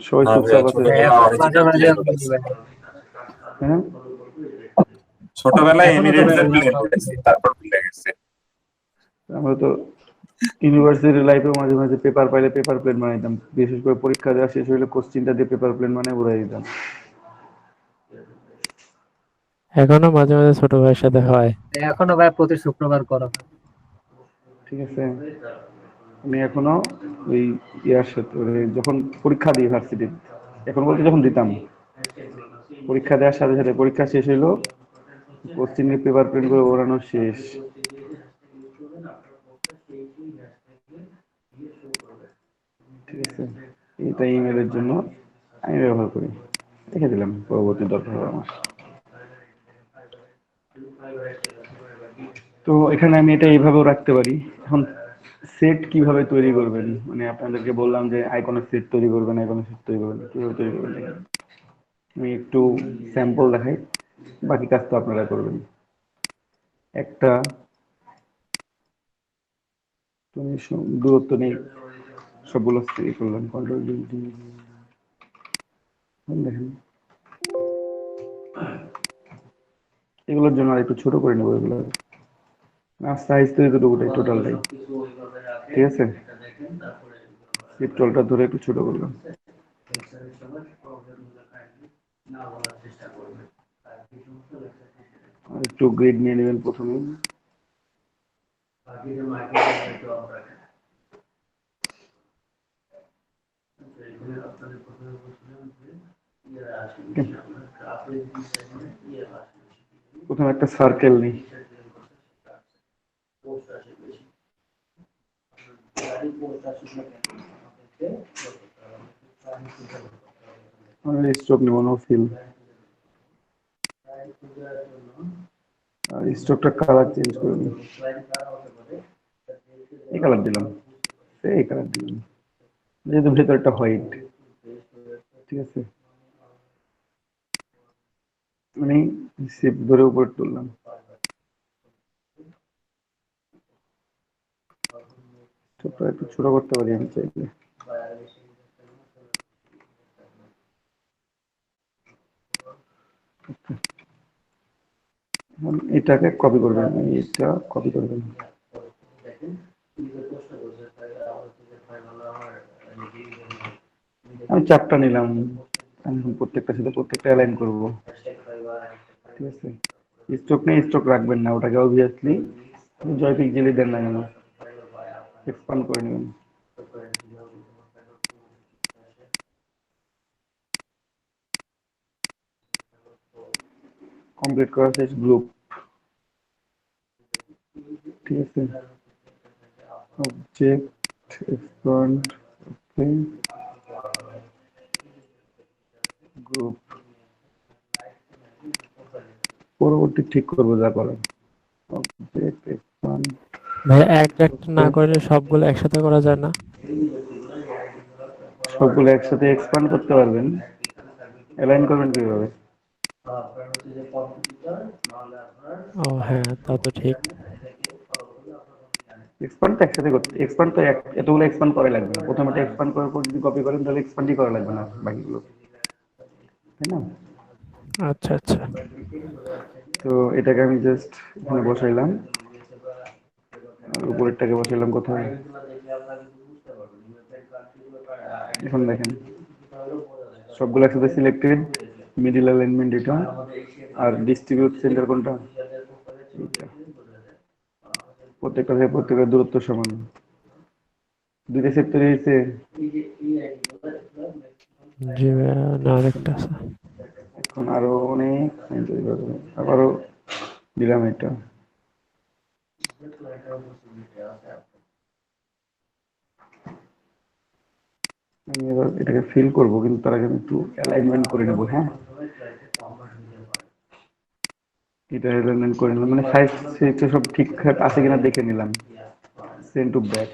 সবাই না ভাইয়া, চুপচাপ আছে। ছোটবেলায় মাঝে অরিজিনাল মাঝে প্লেন আমি উড়াইছি। ভাই। হ্যাঁ, ছোটবেলায় এখনো তো ভাই এমিরেটস এর ওগুলো প্লেন সব উড়াইছি, তারপর ভুলে গেছে। আমরা তো ইউনিভার্সিটি লাইফে মাঝে মাঝে পেপার পাইলে পেপার প্লেন বানাইতাম, বিশেষ করে পরীক্ষা দেওয়া শেষ হইলে কোশ্চিনটা দিয়ে পেপার প্লেন মানে উড়াই দিতাম। এখনো মাঝে মাঝে ছোট ভাইয়ের সাথে হয়। এখনো ভাই প্রতি শুক্রবার করা হয়। ঠিক আছে, আমি এখনো ওই ইয়ার সাথে যখন পরীক্ষা দিই ইউনিভার্সিটি, এখন বলতে যখন দিতাম, পরীক্ষা দেওয়ার সাথে সাথে পরীক্ষা শেষ হইলো, কোশ্চিন পেপার প্রিন্ট করে ওড়ানো শেষ। ঠিক আছে, এটা ইমেলের জন্য আমি ব্যবহার করি, রেখে দিলাম পরবর্তী দরকার হবে আমার। তো এখানে আমি এটা এইভাবেও রাখতে পারি। এখন সেট কিভাবে তৈরি করবেন, মানে আপনাদেরকে বললাম যে আইকনের সেট তৈরি করবেন, আইকনের সেট তৈরি করবেন, কিভাবে তৈরি করবেন দেখেন। আমি একটু স্যাম্পল দেখাই, বাকি কাজ তো আপনারা করবেন। একটা তুমি দূরত্ব নেই, সবগুলো তৈরি করলাম, কন্ট্রোল দেখেন। এগুলোর জন্য আর একটু ছোট করে নেবো এগুলো, সাইজ তো এতটুকুটাই টোটালটাই। ঠিক আছে, টলটা ধরে একটু ছোট করলাম। আর একটু গ্রেড নিয়ে নেবেন প্রথমে। প্রথমে একটা সার্কেল নিই, স্ট্রোক নেব, নো ফিল। আর স্ট্রোকটা কালার চেঞ্জ করে নিই, এই কালার দিলাম, এই কালার দিলাম, যেহেতু ভেতরটা হোয়াইট। ঠিক আছে, মানে শিপ ধরে উপরে তুললাম। ছোটটা একটু ছোট করতে পারি আমি চাইলে। এখন এটাকে কপি করবেন, এটা কপি করবেন। আমি চারটা নিলাম, আমি প্রত্যেকটার সাথে প্রত্যেকটা অ্যালাইন করব। ঠিক আছে, স্ট্রোক নেই, স্ট্রোক রাখবেন না, ওটাকে অবভিয়াসলি জয়পিক জেলি দেন না কেন, এক্সপান্ড করে নেবেন। কমপ্লিট করা শেষ, গ্রুপ। ঠিক আছে, অবজেক্ট এক্সপান্ড, ওকে, গ্রুপ। পরবর্তী ঠিক করবো যা করার। অবজেক্ট এক্সপান্ড, ভাইয়া একটা না করলে সবগুলো একসাথে করা যায় না? সবগুলো একসাথে এক্সপান্ড করতে পারবেন, অ্যালাইন করবেন কিভাবে? ও হ্যাঁ, তা তো ঠিক। এক্সপান্ড তো একসাথে করতে, এক্সপান্ড তো এতগুলো এক্সপান্ড করা লাগবে না, প্রথমে এক্সপান্ড করার পর যদি কপি করেন তাহলে এক্সপান্ডই করা লাগবে না বাকিগুলো, তাই না? আচ্ছা আচ্ছা। তো এটাকে আমি জাস্ট এখানে বসাইলাম, আর উপরেরটাকে বসাইলাম কোথায়? এখন দেখেন সবগুলো একসাথে সিলেক্টেড, মিডিল অ্যালাইনমেন্ট এটা, আর ডিস্ট্রিবিউট সেন্টার কোনটা? এইটা। প্রত্যেকটা থেকে প্রত্যেকের দূরত্ব সমান, দুইটা সেট তৈরি হয়েছে। জি ভাইয়া, না আরেকটা আছে। এখন আরো অনেক sign তৈরি করবো, আবারও দিলাম এটা। আমি এবার এটাকে ফিল করবো, কিন্তু তার আগে আমি একটু অ্যালাইনমেন্ট করে নেবো। হ্যাঁ, এটা অ্যালাইনমেন্ট করে নিলাম, মানে সাইজ সব ঠিকঠাক আছে কিনা দেখে নিলাম। সেন্ড টু ব্যাক,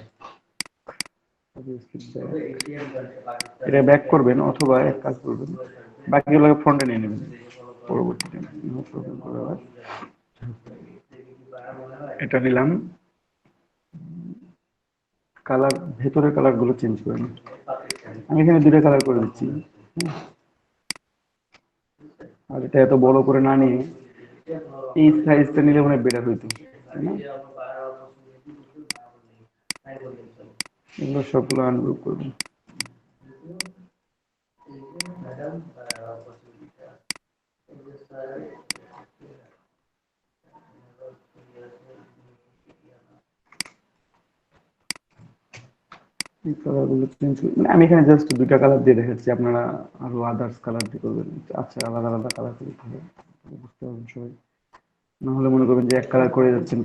এটা ব্যাক করবেন, অথবা এক কাজ করবেন, বাকিগুলোকে ফ্রন্টে নিয়ে নেবেন পরবর্তীতে। এটা নিলাম, কালার, ভেতরের কালার গুলো চেঞ্জ করে নিন। আমি এখানে দুটো কালার করে দিচ্ছি। আর এটা এত বড় করে না নিয়ে এই সাইজটা নিলে মনে বেটার হইতো, তাই না? এগুলো সবগুলো আনগ্রুপ করবেন। এই কালারগুলো চেঞ্জ করে, মানে আমি এখানে জাস্ট দুইটা কালার দিয়ে দেখাচ্ছি, আপনারা আরো আদার্স কালার দিয়ে করবেন। আচ্ছা, আলাদা আলাদা কালার করতে হবে, বুঝতে পারবেন সবাই। না হলে মনে করবেন যে এক কালার করে যাচ্ছেন।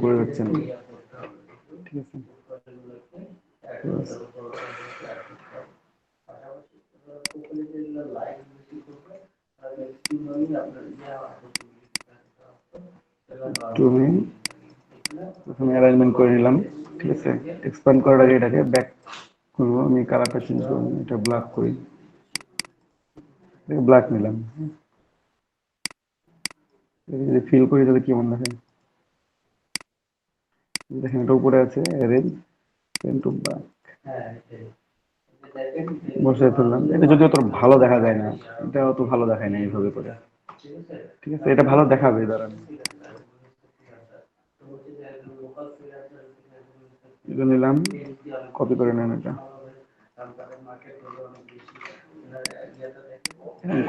ঠিক আছে, তুমি প্রথমে অ্যালাইনমেন্ট করে নিলাম। ঠিক আছে, এক্সপ্যান্ড করার আগে এটাকে ব্যাক করবো। আমি কালারটা চেঞ্জ করবো, এটা ব্ল্যাক করি, ব্ল্যাক নিলাম। যদি ফিল করি তাহলে কেমন দেখেন, দেখেন এটা উপরে আছে অ্যারেঞ্জ টু ব্ল্যাক, বসাই ফেললাম। এটা যদি অত ভালো দেখা যায় না, এটা অত ভালো দেখায় না এইভাবে করে। ঠিক আছে, এটা ভালো দেখাবে, দাঁড়ান এটা নিলাম, কপি করে নেন। এটা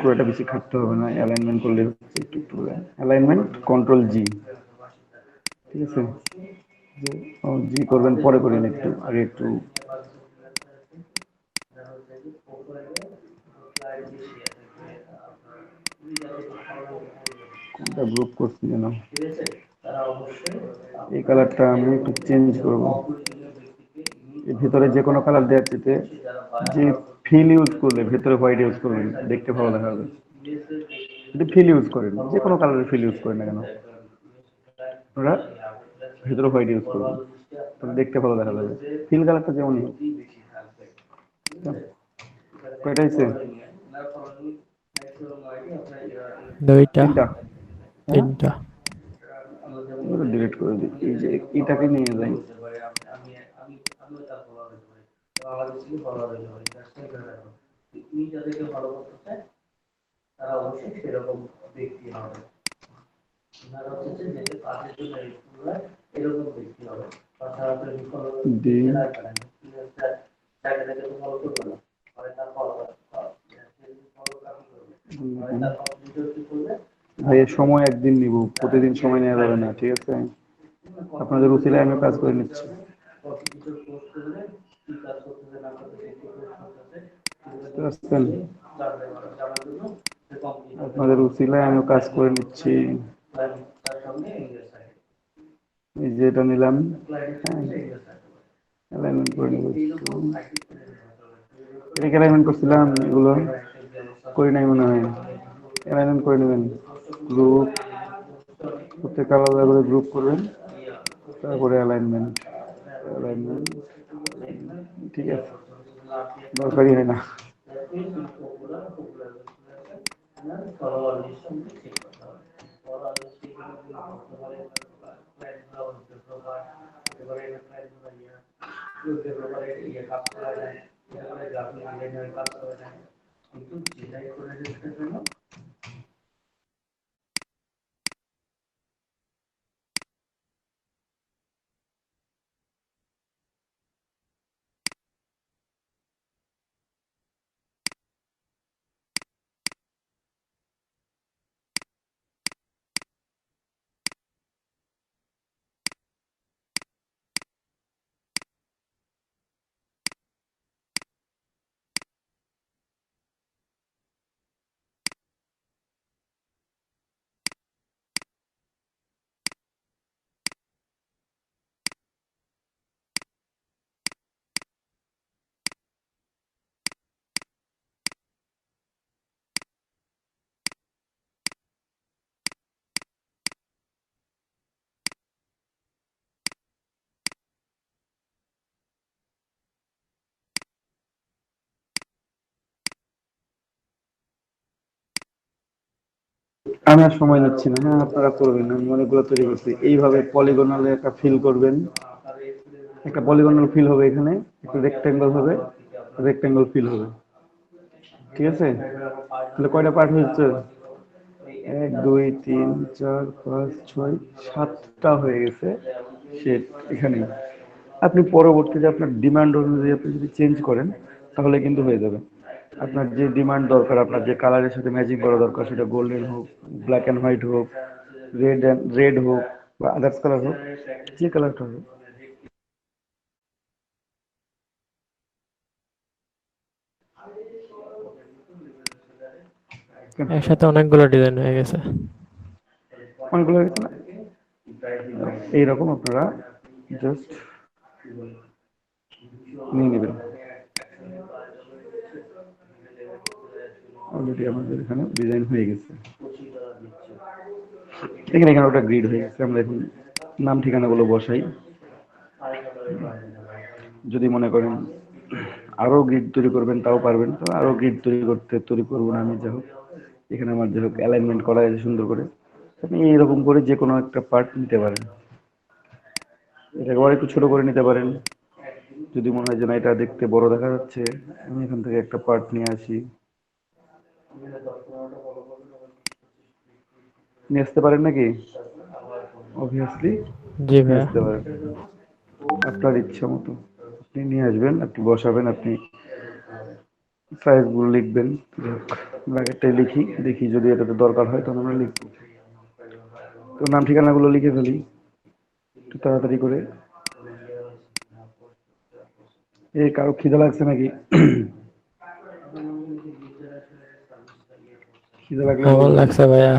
খুব একটা বেশি খাটতে হবে না, অ্যালাইনমেন্ট করলে হচ্ছে। একটু অ্যালাইনমেন্ট কন্ট্রোল জি। ঠিক আছে, জি করবেন পরে করেন, একটু আগে একটু কোনটা গ্রুপ করছি যেন, এই কালারটা আমি একটু চেঞ্জ করব। এর ভিতরে যে কোনো কালার দেওয়ার চেয়ে যে ফিল ইউজ করলে ভেতরে হোয়াইট ইউজ করবেন, দেখতে ভালো দেখা যাবে। যদি ফিল ইউজ করেন, যে কোনো কালারের ফিল ইউজ করেন না কেন, আপনারা ভেতরে হোয়াইট ইউজ করবেন, তাহলে দেখতে ভালো দেখা যাবে। ফিল কালারটা যেমনই হোক। কয়টা হয়েছে? দুইটা, তিনটা। হ্যাঁ, তিনটা। ডিলিট করে দিই। এই যে এটাকে নিয়ে যাই, দিই। ভাই এর সময় একদিন নিব, প্রতিদিন সময় নেওয়া যাবে না। ঠিক আছে, আপনাদের উচিলায় আমি কাজ করে নিচ্ছি। বুঝতে পারছেন? আপনাদের উচিলায় আমি কাজ করে নিচ্ছি। এই যে এটা নিলাম, অ্যালাইনমেন্ট করে নেব। এটা অ্যালাইনমেন্ট করছিলাম, এগুলো করি নাই মনে হয়। অ্যালাইনমেন্ট করে নেবেন, গ্রুপ, প্রত্যেকটা আলাদা করে গ্রুপ করবেন, তারপরে অ্যালাইনমেন্ট। ঠিক আছে, দরকারই হয় না। আমি আর সময় নিচ্ছি না। হ্যাঁ, আপনারা করবেন, আমি অনেকগুলো তৈরি করছি। এইভাবে পলিগনালে একটা ফিল করবেন, একটা পলিগনাল ফিল হবে এখানে, একটা রেক্ট্যাঙ্গল হবে, রেক্ট্যাঙ্গল ফিল হবে। ঠিক আছে, তাহলে কয়টা পার্ট হয়েছে? 1 2 3 4 5 6 7টা হয়ে গেছে শেড এখানে। আপনি পরবর্তীতে আপনার ডিমান্ড অনুযায়ী আপনি যদি চেঞ্জ করেন তাহলে কিন্তু হয়ে যাবে। আপনার যে ডিমান্ড দরকার, আপনার যে কালারের সাথে ম্যাচিং করা দরকার, সেটা গোল্ডেন হোক, ব্ল্যাক অ্যান্ড হোয়াইট হোক, রেড হোক বা আদার্স কালার হোক, যে কালারটা হোক। একসাথে অনেকগুলো ডিজাইন হয়ে গেছে। অনেকগুলো হয়ে গেছে না? এইরকম আপনারা জাস্ট নিয়ে নেবেন। অলরেডি আমাদের এখানে ডিজাইন হয়ে গেছে, এখানে এখানে ওটা গ্রিড হয়ে গেছে। আমরা এখন নাম ঠিকানাগুলো বসাই। যদি মনে করেন আরো গ্রিড তৈরি করবেন তাও পারবেন, তো আরো গ্রিড তৈরি করবো না আমি, যা হোক এখানে আমার যা হোক অ্যালাইনমেন্ট করা আছে সুন্দর করে। আপনি এইরকম করে যে কোনো একটা পার্ট নিতে পারেন, এটাকে আবার একটু ছোট করে নিতে পারেন। যদি মনে হয় যে না এটা দেখতে বড় দেখা যাচ্ছে, আমি এখান থেকে একটা পার্ট নিয়ে আসি, নিয়ে আসতে পারেন নাকি? অবভিয়াসলি জি নিয়ে ভাইয়া। আসতে পারেন, আপনার ইচ্ছা মতো আপনি নিয়ে আসবেন, আপনি বসাবেন, আপনি সাইজগুলো লিখবেন। আগেরটাই লিখি, দেখি যদি এটাতে দরকার হয় তখন আমরা লিখবো। তো নাম ঠিকানাগুলো লিখে ফেলি একটু তাড়াতাড়ি করে। এই কারো খিদে লাগছে নাকি? খিদে লাগলে আমার বলবেন, লাগছে ভাইয়া।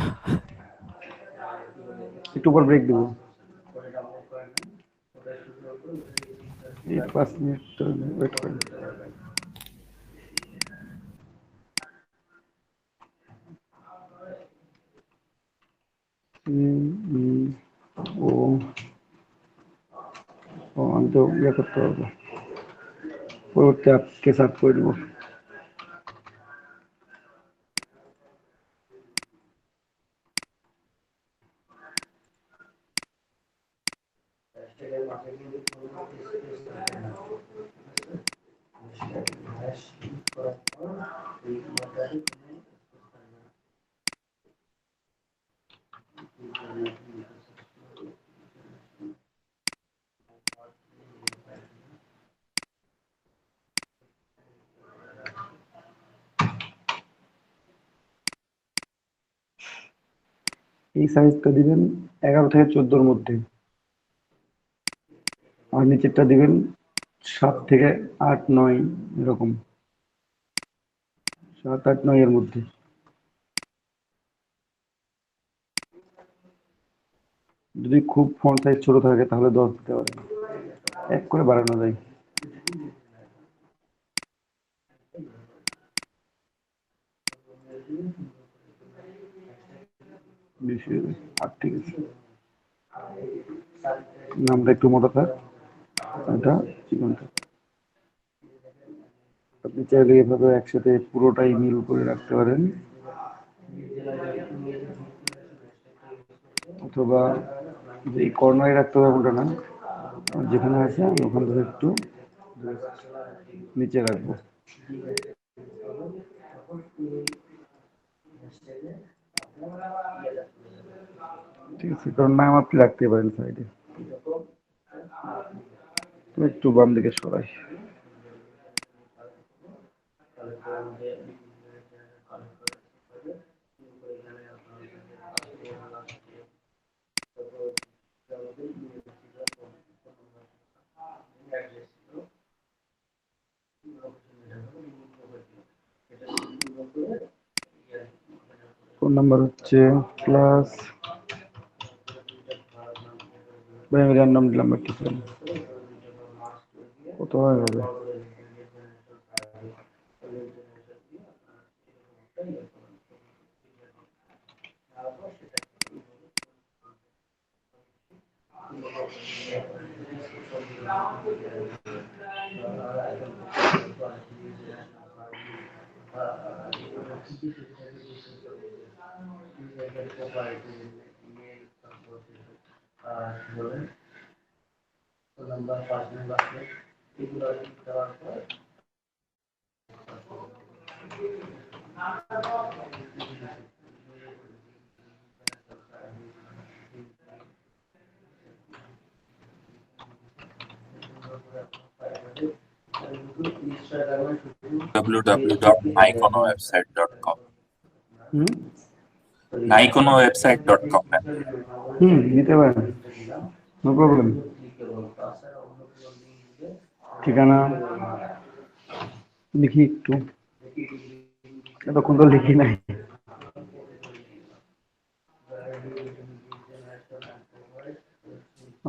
একটু পর ব্রেক দেবো। এই 5 মিনিট ওয়েট করেন। ও ও আমি তো ইয়ে করতে পারবো, পরবর্তী আপকে সাফ করে দেবো। এই সাইজটা দিবেন 11 থেকে 14-র মধ্যে, আর নিচেরটা দিবেন 7 থেকে 8 9, এরকম 7 8 9 এর মধ্যে। যদি খুব ফন্ট সাইজ ছোট থাকে তাহলে 10 দিতে পারেন, এক করে বাড়ানো যায়। বেশি আর ঠিক আছে, নামটা একটু মোটা থাক, এটা চিকন থাক। আপনি চাইলে এভাবে একসাথে পুরোটাই মিল করে রাখতে পারেন, অথবা যে কর্নারে রাখতে হবে এমনটা না, যেখানে আছে আমি ওখান থেকে একটু নিচে রাখবো। ঠিক আছে, কারণ নাম আপনি রাখতে পারেন সাইডে। তো একটু বাম দিকে সরাই। ফোন নাম্বার হচ্ছে প্লাস, ভাই আমি র্যান্ডম দিলাম, একটু কত হবে? www.nikonowebsite.com হুম nikonowebsite.com দিতে পারেন, নো প্রবলেম। ঠিকানা লিখি একটু, এতক্ষণ তো লিখি নাই।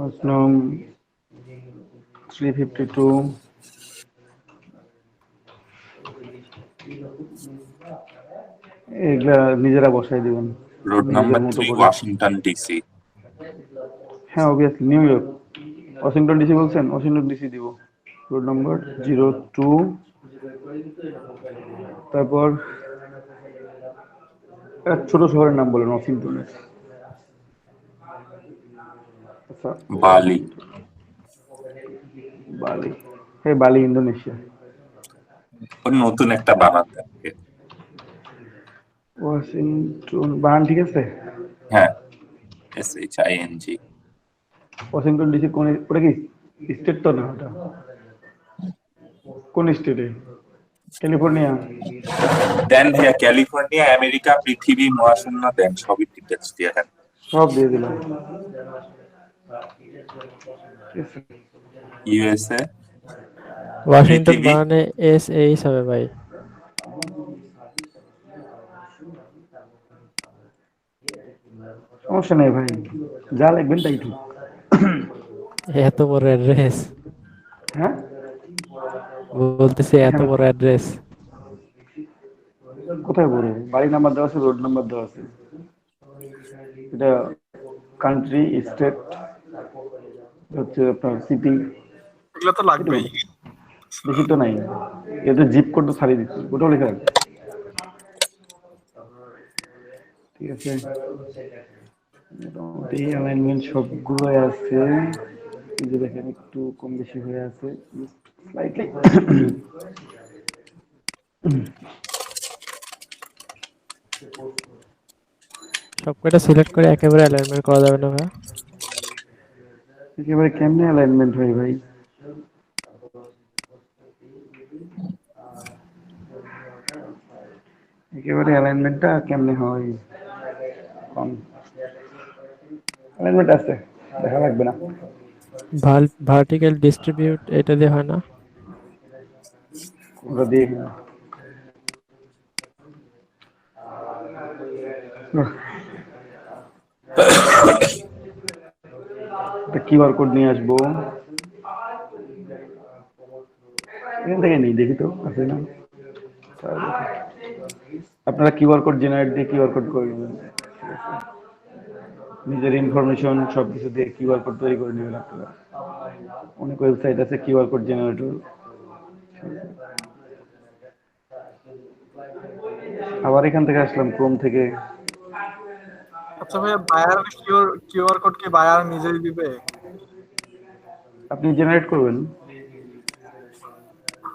আসলাম 352, এগুলা নিজেরা বসাই দিবেন রোড নিজের নাম্বার মতো 3 করে। ওয়াশিংটন ডিসি হ্যাঁ obviously new York, Washington DC বলছেন, ওয়াশিংটন ডিসি দিব। রোড নাম্বার 02, তারপর একটা ছোট শহরের নাম বলেন ওয়াশিংটনের। আচ্ছা, বালি বালি, হ্যাঁ বালি ইন্দোনেশিয়া। ওর নতুন একটা বানাতে হবে। ওয়াশিংটন বানান ঠিক আছে? হ্যাঁ SHING ওয়াশিংটন ডিসি কোন, ওটা কি স্টেট তো না ওটা? কোন স্টেটে? ক্যালিফোর্নিয়া? দেন ভাইয়া ক্যালিফোর্নিয়া, আমেরিকা, পৃথিবী, মহাশূন্য, দেন সবই ডিটেলস দিয়ে দেন। সব দিয়ে দিলাম। ঠিক আছে। ইউএসএ, ওয়াশিংটন পৃথিবী, বানানে SH হবে ভাই। সমস্যা নেই ভাই, যা লিখবেন তাই ঠিক। এত বড় অ্যাড্রেস, হ্যাঁ বলতেছি এত এখানে বড় অ্যাড্রেস। কোথায় বলবো? বাড়ি নাম্বার দেওয়া আছে, রোড নাম্বার দেওয়া আছে। এটা কান্ট্রি, স্টেট, হচ্ছে আপনার সিটি, এগুলো তো লাগবেই। বেশি তো নাই। এতে জিপ কোড তো ছাড়িয়ে দিচ্ছি, ওটাও লেখা রাখবে। ঠিক আছে, মোটামুটি অ্যালাইনমেন্ট সবগুলোই আছে। এই যে দেখেন একটু কম বেশি হয়ে আছে স্লাইটলি। সবকটা সিলেক্ট করে একেবারে অ্যালাইনমেন্ট করা যাবে না ভাই? একেবারে কেমনে অ্যালাইনমেন্ট হয় ভাই? একেবারে অ্যালাইনমেন্টটা কেমনে হয়? অ্যালাইনমেন্ট আছে, দেখা লাগবে না। ভার্টিক্যাল ডিস্ট্রিবিউট এটা দিয়ে হয় না? ওটা দিয়ে কিউআর কোড নিয়ে আসবো, এখান থেকে নেই, দেখি তো আছে না। আপনারা কিউআর কোড জেনারেট দিয়ে কিউআর কোড করে নেবেন, নিজের ইনফরমেশন সবকিছু দিয়ে কিউআর কোড তৈরি করে নেবেন আপনারা। অনেক ওয়েবসাইট আছে কিউআর কোড জেনারেটর। আবার এখান থেকে আসলাম ক্রোম থেকে। আচ্ছা ভাইয়া, বায়ার কিউআর কোড কি বায়ার নিজেই দিবে? আপনি জেনারেট করবেন।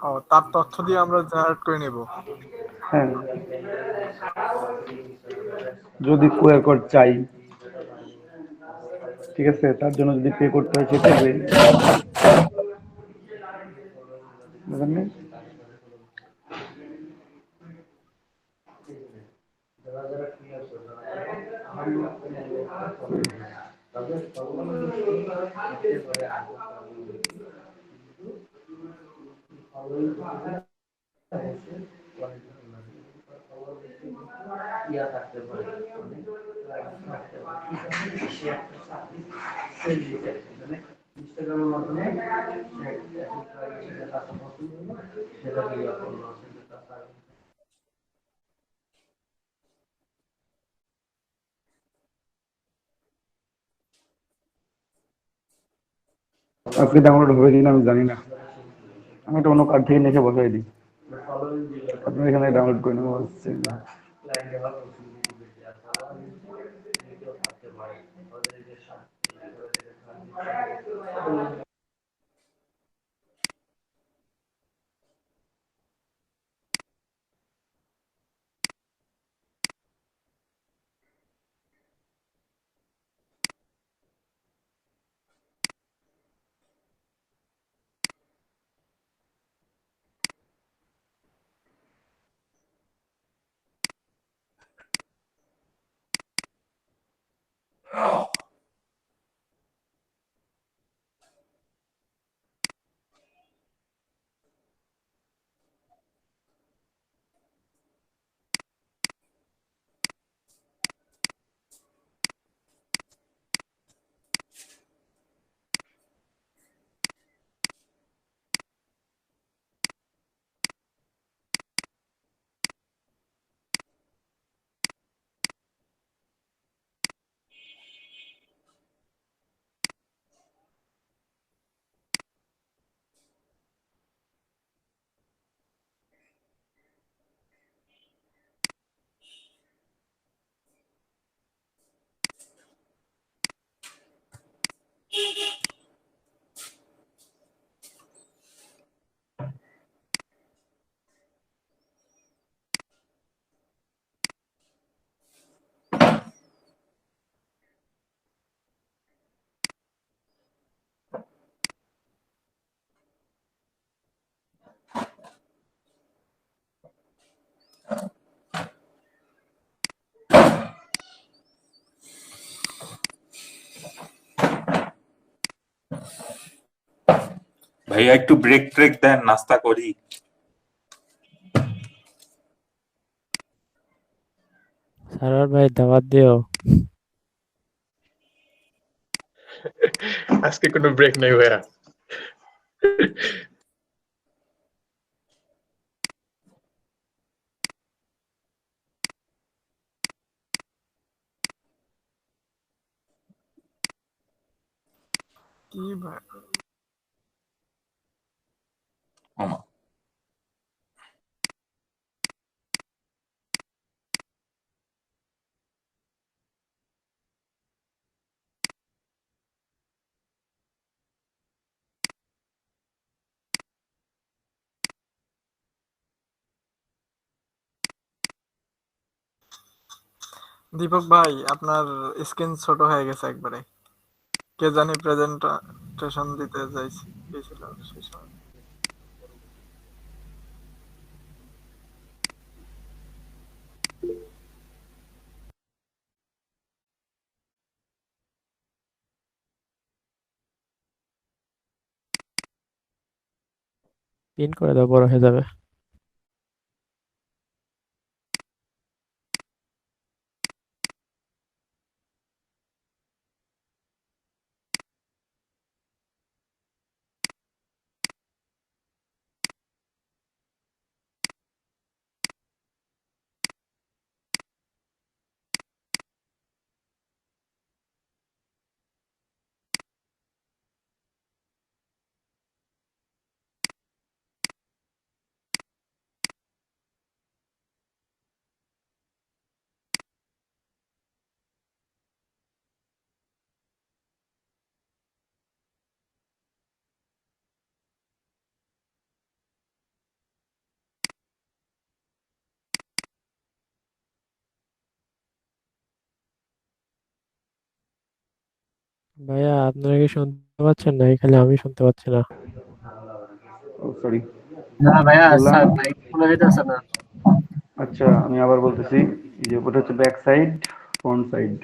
ও, তার তথ্য দিয়ে আমরা জেনারেট করে নেব। হ্যাঁ, যদি কিউআর কোড চাই, ঠিক আছে, তার জন্য যদি পে করতে হয় সেটা হবে। বুঝলেন না? আজকে ডাউনলোড হবে কিনা আমি জানি না, আমি একটা অন্য কার্ড থেকে লিখে বসাই দিই, আপনার এখানে ডাউনলোড করে নেবো হচ্ছে। ভাইয়া একটু ব্রেক ট্রেক দেন, নাস্তা করি। সারার ভাই দাওয়াত দিও। আজকে কোনো ব্রেক নাই ভাইয়া। কি ভাই ওমা, দীপক ভাই, আপনার স্ক্রিন ছোট হয়ে গেছে একবারে। কে জানি প্রেজেন্টেশন দিতে গেছিল সেই সময়। পিন করে দাও, বড় হয়ে যাবে। ভাইয়া আপনারা কি শুনতে পাচ্ছেন না? খালি আমি শুনতে পাচ্ছি না। সরি, না ভাইয়া, বললাম। মাইক শোনা যেতেছে না। আচ্ছা, আমি আবার বলতেছি, এই যে ওটা হচ্ছে back side, front side.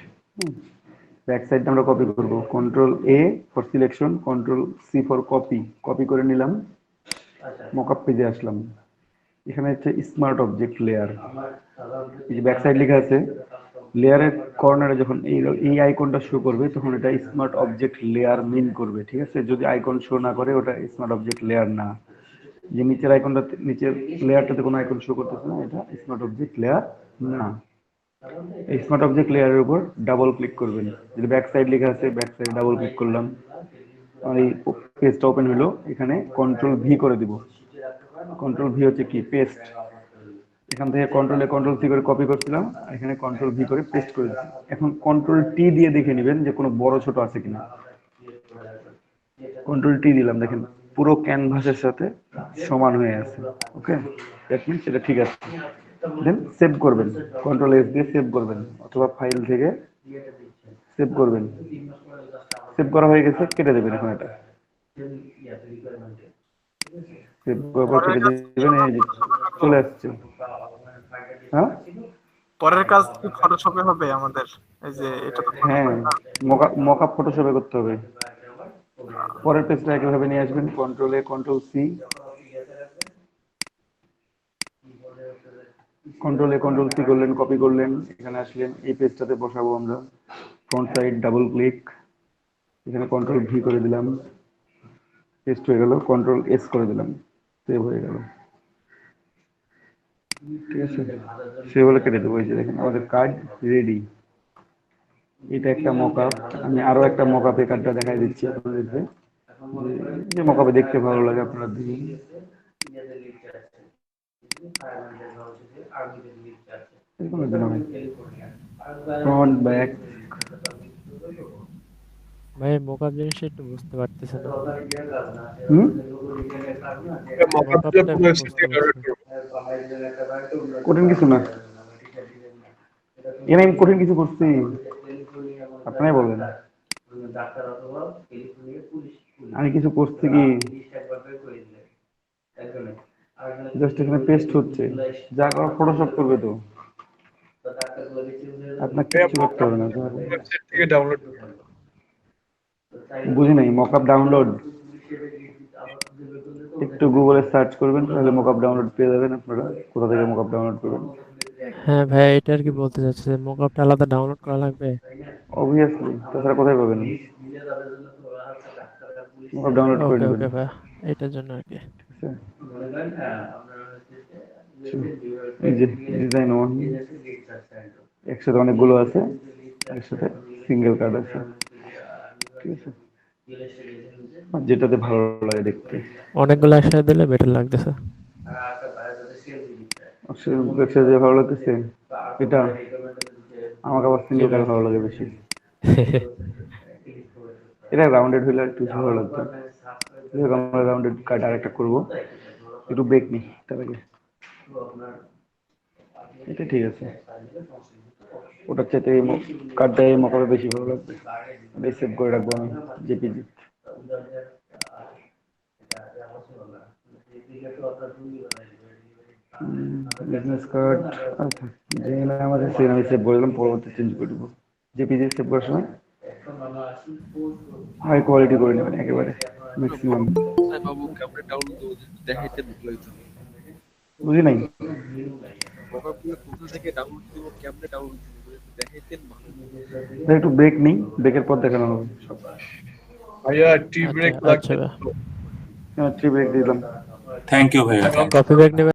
Back সাইডটা আমরা কপি করব, control A for selection, control C for copy. Copy করে নিলাম, মকআপ পেজে আসলাম। এখানে হচ্ছে স্মার্ট অবজেক্ট লেয়ার, এই যে ব্যাক সাইড লেখা আছে, লেয়ারের কর্নারে যখন এই আইকনটা শো করবে তখন এটা স্মার্ট অবজেক্ট লেয়ার মিন করবে, ঠিক আছে? যদি আইকন শো না করে ওটা স্মার্ট অবজেক্ট লেয়ার না। যে নিচের আইকনটা, নিচের লেয়ারটাতে কোনো আইকন শো করতেছে না, এটা স্মার্ট অবজেক্ট লেয়ার না। এই স্মার্ট অবজেক্ট লেয়ারের উপর ডাবল ক্লিক করবেন, যদি ব্যাক সাইড লেখা আছে ব্যাক সাইড ডাবল ক্লিক করলাম, আর এই পেজটা ওপেন হলো। এখানে কন্ট্রোল ভি করে দিব। কন্ট্রোল ভি হচ্ছে কি, পেস্ট। এখান থেকে কন্ট্রোল সি করে কপি করছিলাম, এখানে কন্ট্রোল ভি করে পেস্ট করে দিচ্ছি। এখন কন্ট্রোল টি দিয়ে দেখে নেবেন যে কোনো বড় ছোট আছে কিনা। কন্ট্রোল টি দিলাম, দেখেন পুরো ক্যানভাসের সাথে সমান হয়ে আছে। ওকে, দ্যাট মিনস এটা ঠিক আছে। দেন সেভ করবেন, কন্ট্রোল এস দিয়ে সেভ করবেন, অথবা ফাইল থেকে সেভ করবেন। সেভ করা হয়ে গেছে, কেটে দেবেন এখন এটা। সেভ করার পর পরের কেটে কাজ কি দেবেন, এই যে ফটোশপে চলে আসছে। হ্যাঁ, পরের কাজ কি ফটোশপে হবে আমাদের? এই যে এটা তো হ্যাঁ, ফটোশপে না। মকআপ ফটোশপে করতে হবে। পরের পেজটা একইভাবে নিয়ে আসবেন, কন্ট্রোল এ কন্ট্রোল সি, করলেন, কপি করলেন, এখানে আসলেন, এই পেজটাতে বসাবো আমরা। ফ্রন্ট সাইড ডাবল ক্লিক, এখানে কন্ট্রোল ভি করে দিলাম, পেস্ট হয়ে গেল। কন্ট্রোল এস করে দিলাম, সেভ হয়ে গেল। ঠিক আছে, সেভ হলে কেটে দেবো। এই যে দেখেন আমাদের কার্ড রেডি। এটা একটা মকআপ। আমি আরো একটা মকআপে কার্ডটা দেখাই দিচ্ছি আপনাদেরকে, যে মকআপে দেখতে ভালো লাগে আপনারা দিন। ফ্রন্ট ব্যাক, ভাই মোকআপ জিনিসটা একটু বুঝতে পারতেছে না। হুম, মকআপটা মোকআপটা পুরো একটু ওয়েবসাইট বুঝতে থেকে পারছি ডাউনলোড না। করব। কঠিন কিছু না, এখানে আমি কঠিন কিছু করছি, আপনারাই বলবেন। আমি কিছু করছি কি, জাস্ট এখানে পেস্ট হচ্ছে, যা করার ফটোশপ করবে তো, আপনার কিচ্ছু করতে হবে না। ওয়েবসাইট থেকে ডাউনলোড করব। বুঝি নাই, মকআপ ডাউনলোড। একটু গুগলে সার্চ করবেন, তাহলে মকআপ ডাউনলোড পেয়ে যাবেন আপনারা, কোথা থেকে মকআপ ডাউনলোড করবেন। হ্যাঁ ভাইয়া, এটা আর কি বলতে চাচ্ছি যে মকআপটা আলাদা ডাউনলোড করা লাগবে। অবভিয়াসলি, তাছাড়া কোথায় পাবেন? মকআপ ডাউনলোড করে ওকে নেবেন। ওকে ভাইয়া, এটার জন্য আর কি। ঠিক আছে? এই যে ডিজাইন ওয়ান, একসাথে অনেকগুলো আছে, একসাথে সিঙ্গেল কার্ড আছে। ঠিক আছে, আর যেটাতে ভালো লাগে দেখতে। অনেকগুলো একসাথে দিলে বেটার লাগতেছে। ওয়েবসাইটে যে ভালো লাগতেছে এটা, আমাকে আবার সিঙ্গেল কার্ড ভালো লাগে বেশি। এটা রাউন্ডেড হইলে একটু ভালো লাগতো। আমরা রাউন্ডেড কার্ড আরেকটা করবো, একটু ব্রেক নিই তার আগে। এটা ঠিক আছে, ওটার চাইতে এই কার্ডটা এই মকাবে বেশি ভালো লাগবে। এটা সেভ করে রাখবো আমি জেপিজি। বিজনেস কার্ড আচ্ছা, যে আমাদের সেই আমি সেভ করে দিলাম, পরবর্তী চেঞ্জ করে দেবো। জেপিজি সেভ করার সময় হাই কোয়ালিটি করে নেবেন একেবারে ম্যাক্সিমাম। বাবু কেমনে ডাউনলোড দেবো দেখাইতে ভালো হইতো। বুঝি নাই, মকাপগুলো কোথা থেকে ডাউনলোড দেবো, কেমনে ডাউনলোড দেবো দেখাইতেন ভালো হতো। একটু ব্রেক নেই, ব্রেকের পর দেখানো হবে সব। ভাইয়া টি ব্রেক আচ্ছা লাগবে। ভাইয়া, ট্রি ব্রেক দিলাম। থ্যাংক ইউ ভাইয়া। কফি ব্রেক নেবেন?